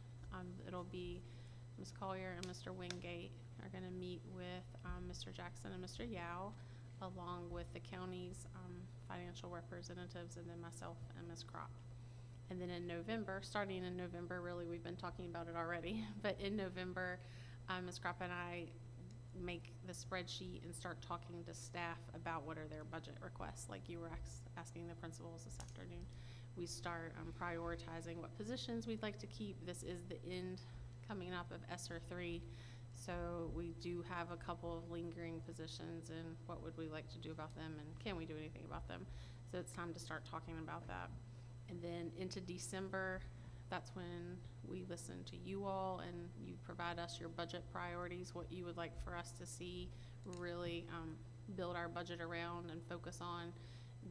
E: It'll be Ms. Collier and Mr. Wingate are going to meet with Mr. Jackson and Mr. Yao, along with the county's financial representatives, and then myself and Ms. Crop. And then in November, starting in November, really, we've been talking about it already, but in November, Ms. Crop and I make the spreadsheet and start talking to staff about what are their budget requests, like you were asking the principals this afternoon. We start prioritizing what positions we'd like to keep. This is the end coming up of ESSER 3, so we do have a couple of lingering positions, and what would we like to do about them, and can we do anything about them? So it's time to start talking about that. And then into December, that's when we listen to you all and you provide us your budget priorities, what you would like for us to see really build our budget around and focus on,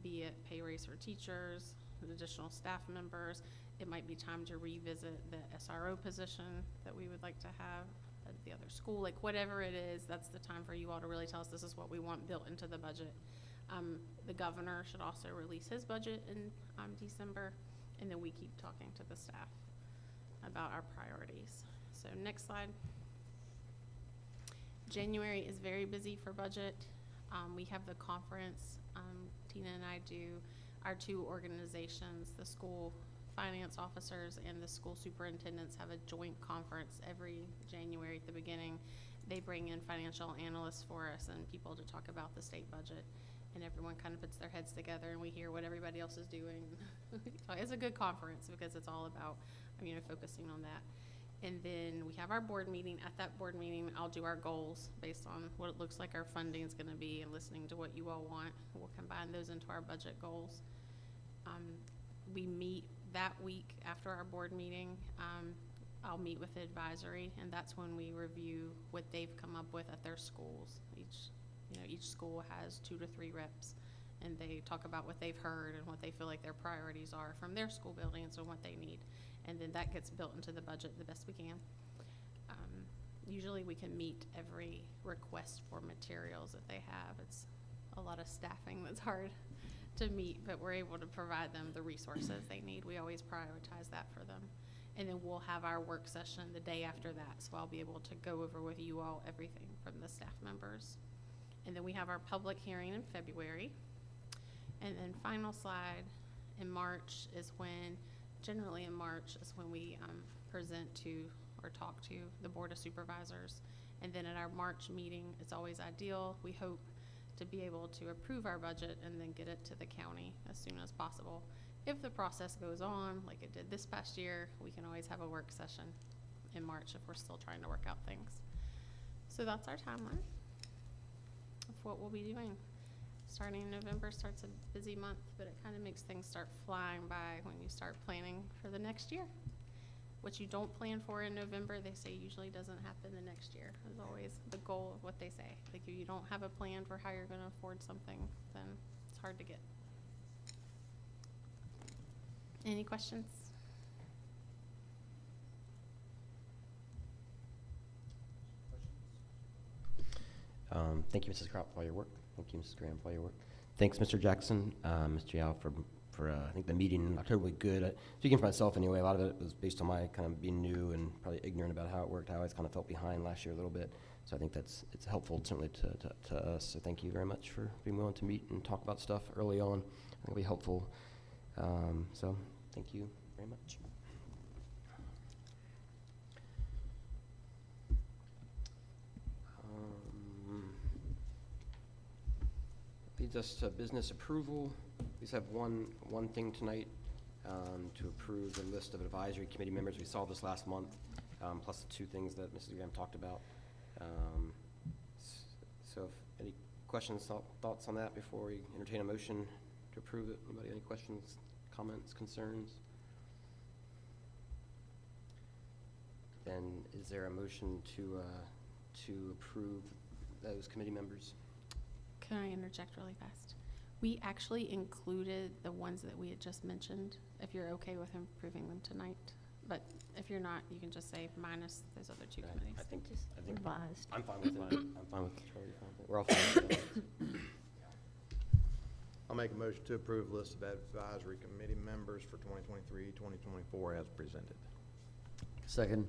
E: be it pay raise for teachers, additional staff members. It might be time to revisit the SRO position that we would like to have at the other school, like whatever it is, that's the time for you all to really tell us this is what we want built into the budget. The governor should also release his budget in December, and then we keep talking to the staff about our priorities. So next slide. January is very busy for budget. We have the conference. Tina and I do our two organizations, the school finance officers and the school superintendents have a joint conference every January at the beginning. They bring in financial analysts for us and people to talk about the state budget. And everyone kind of puts their heads together and we hear what everybody else is doing. It's a good conference because it's all about, focusing on that. And then we have our board meeting. At that board meeting, I'll do our goals based on what it looks like our funding is going to be and listening to what you all want. We'll combine those into our budget goals. We meet that week after our board meeting. I'll meet with the advisory, and that's when we review what they've come up with at their schools. Each school has 2 to 3 reps, and they talk about what they've heard and what they feel like their priorities are from their school buildings and what they need. And then that gets built into the budget the best we can. Usually we can meet every request for materials that they have. It's a lot of staffing that's hard to meet, but we're able to provide them the resources they need. We always prioritize that for them. And then we'll have our work session the day after that, so I'll be able to go over with you all everything from the staff members. And then we have our public hearing in February. And then final slide, in March is when, generally in March is when we present to or talk to the Board of Supervisors. And then at our March meeting, it's always ideal. We hope to be able to approve our budget and then get it to the county as soon as possible. If the process goes on, like it did this past year, we can always have a work session in March if we're still trying to work out things. So that's our timeline of what we'll be doing. Starting in November starts a busy month, but it kind of makes things start flying by when you start planning for the next year. What you don't plan for in November, they say usually doesn't happen the next year. Is always the goal of what they say. Like if you don't have a plan for how you're going to afford something, then it's hard to get. Any questions?
A: Thank you, Mrs. Crop, for all your work. Thank you, Mrs. Graham, for all your work. Thanks, Mr. Jackson, Mr. Yao, for I think the meeting in October was good. Speaking for myself anyway, a lot of it was based on my kind of being new and probably ignorant about how it worked. I always kind of felt behind last year a little bit. So I think it's helpful certainly to us. So thank you very much for being willing to meet and talk about stuff early on. I think it'll be helpful. So thank you very much. Leads us to business approval. We just have one thing tonight to approve the list of advisory committee members. We saw this last month, plus the two things that Mrs. Graham talked about. So if any questions, thoughts on that before we entertain a motion to approve it? Anybody, any questions, comments, concerns? Then is there a motion to approve those committee members?
E: Can I interject really fast? We actually included the ones that we had just mentioned, if you're okay with approving them tonight. But if you're not, you can just say minus those other two committees.
A: I think
F: Revised.
A: I'm fine with it. I'm fine with Charlie. We're all fine with it.
B: I'll make a motion to approve list of advisory committee members for 2023, 2024 as presented.
C: Second.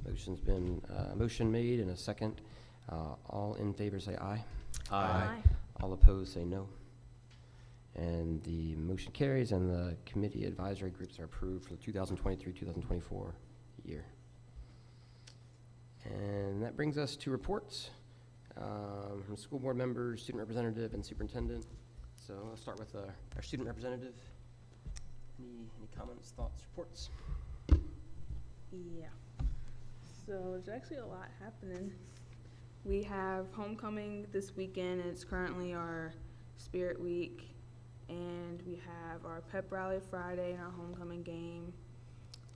A: Motion's been, motion made and a second. All in favor say aye.
F: Aye.
A: All opposed say no. And the motion carries, and the committee advisory groups are approved for the 2023-2024 year. And that brings us to reports from school board members, student representative, and superintendent. So I'll start with our student representative. Any comments, thoughts, reports?
G: Yeah. So there's actually a lot happening. We have homecoming this weekend, and it's currently our Spirit Week. And we have our pep rally Friday and our homecoming game.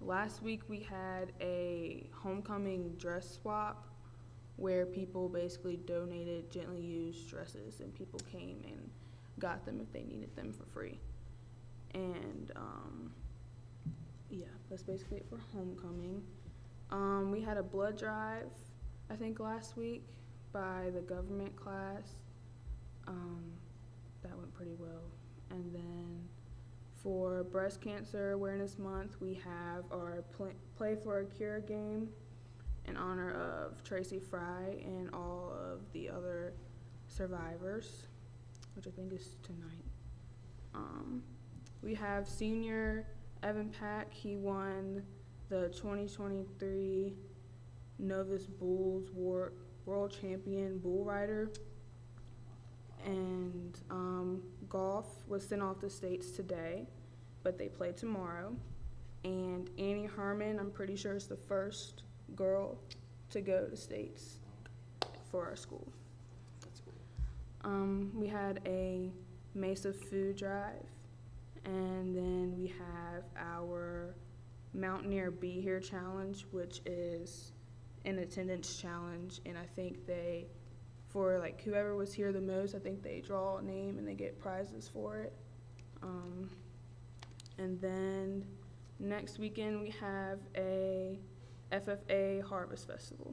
G: Last week we had a homecoming dress swap where people basically donated gently used dresses, and people came and got them if they needed them for free. And yeah, that's basically it for homecoming. We had a blood drive, I think last week, by the government class. That went pretty well. And then for Breast Cancer Awareness Month, we have our Play for a Cure game in honor of Tracy Fry and all of the other survivors, which I think is tonight. We have senior Evan Pack. He won the 2023 Novus Bulls World Champion Bull Rider. And golf was sent off to states today, but they play tomorrow. And Annie Harmon, I'm pretty sure, is the first girl to go to states for our school.
A: That's cool.
G: We had a Mesa food drive, and then we have our Mountaineer Be Here challenge, which is an attendance challenge, and I think for like whoever was here the most, I think they draw a name and they get prizes for it. And then next weekend we have a FFA Harvest Festival.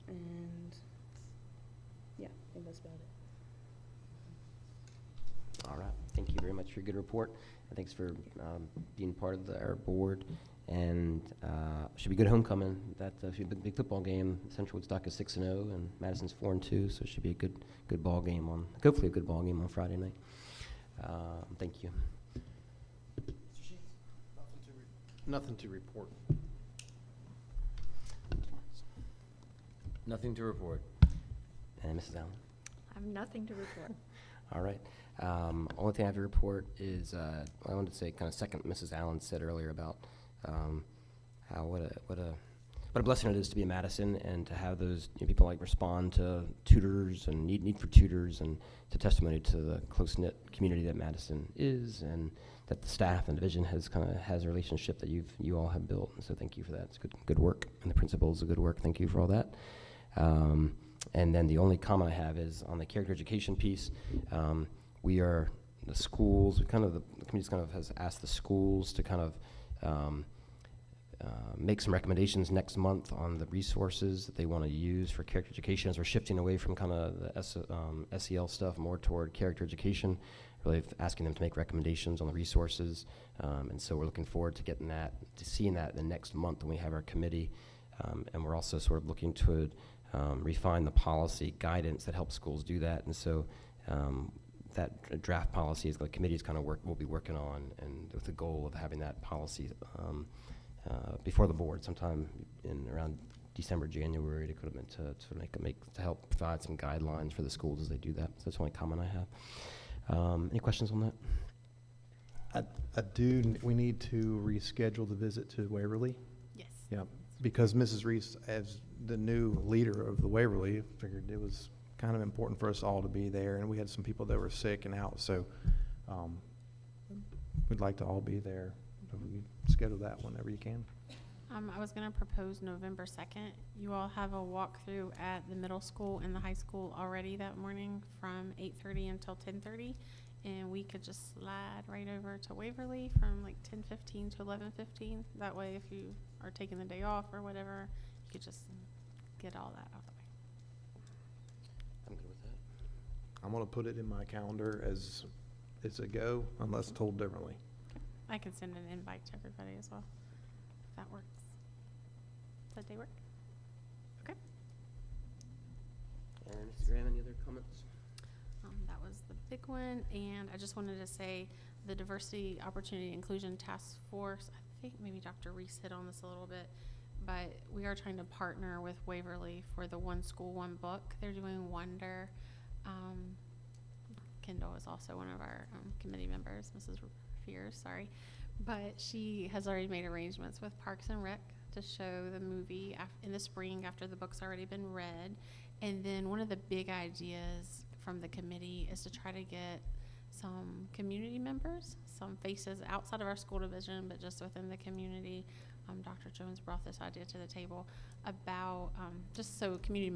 G: And yeah, I think that's about it.
A: All right. Thank you very much for your good report. And thanks for being part of our board. And should be good homecoming. That should be a big football game. Central Woodstock is 6-0, and Madison's 4-2. So it should be a good ball game hopefully a good ball game on Friday night. Thank you.
B: Nothing to report.
C: Nothing to report.
A: And Mrs. Allen.
D: I have nothing to report.
A: All right. Only thing I have to report is I wanted to say, kind of second what Mrs. Allen said earlier about how what a blessing it is to be in Madison and to have those people like respond to tutors and need for tutors, and it's a testimony to the close-knit community that Madison is, and that the staff and division has a relationship that you all have built. And so thank you for that. It's good work, and the principals are good work. Thank you for all that. And then the only comment I have is on the character education piece. We are the schools, the committee's kind of has asked the schools to kind of make some recommendations next month on the resources that they want to use for character education, as we're shifting away from kind of the SEL stuff more toward character education, really asking them to make recommendations on the resources. And so we're looking forward to getting that, to seeing that the next month when we have our committee. And we're also sort of looking to refine the policy guidance that helps schools do that. And so that draft policy is the committee's kind of we'll be working on, and with the goal of having that policy before the board sometime in around December, January, to help provide some guidelines for the schools as they do that. So that's the only comment I have. Any questions on that?
B: We need to reschedule the visit to Waverly.
E: Yes.
B: Yeah, because Mrs. Reese, as the new leader of the Waverly, figured it was kind of important for us all to be there, and we had some people that were sick and out, so we'd like to all be there. So we schedule that whenever you can.
E: I was gonna propose November 2nd. You all have a walkthrough at the middle school and the high school already that morning from 8:30 until 10:30. And we could just slide right over to Waverly from like 10:15 to 11:15. That way, if you are taking the day off or whatever, you could just get all that out of the way.
A: I'm good with that.
B: I'm gonna put it in my calendar as it's a go, unless told differently.
E: I can send an invite to everybody as well, if that works. Does that day work? Okay.
A: And Mr. Graham, any other comments?
E: That was the big one, and I just wanted to say the Diversity, Opportunity, Inclusion Task Force, I think maybe Dr. Reese hit on this a little bit, but we are trying to partner with Waverly for the One School, One Book. They're doing Wonder. Kendall is also one of our committee members, Mrs. Fears, sorry, but she has already made arrangements with Parks and Rec to show the movie in the spring after the book's already been read. And then one of the big ideas from the committee is to try to get some community members, some faces outside of our school division, but just within the community. Dr. Jones brought this idea to the table about just so community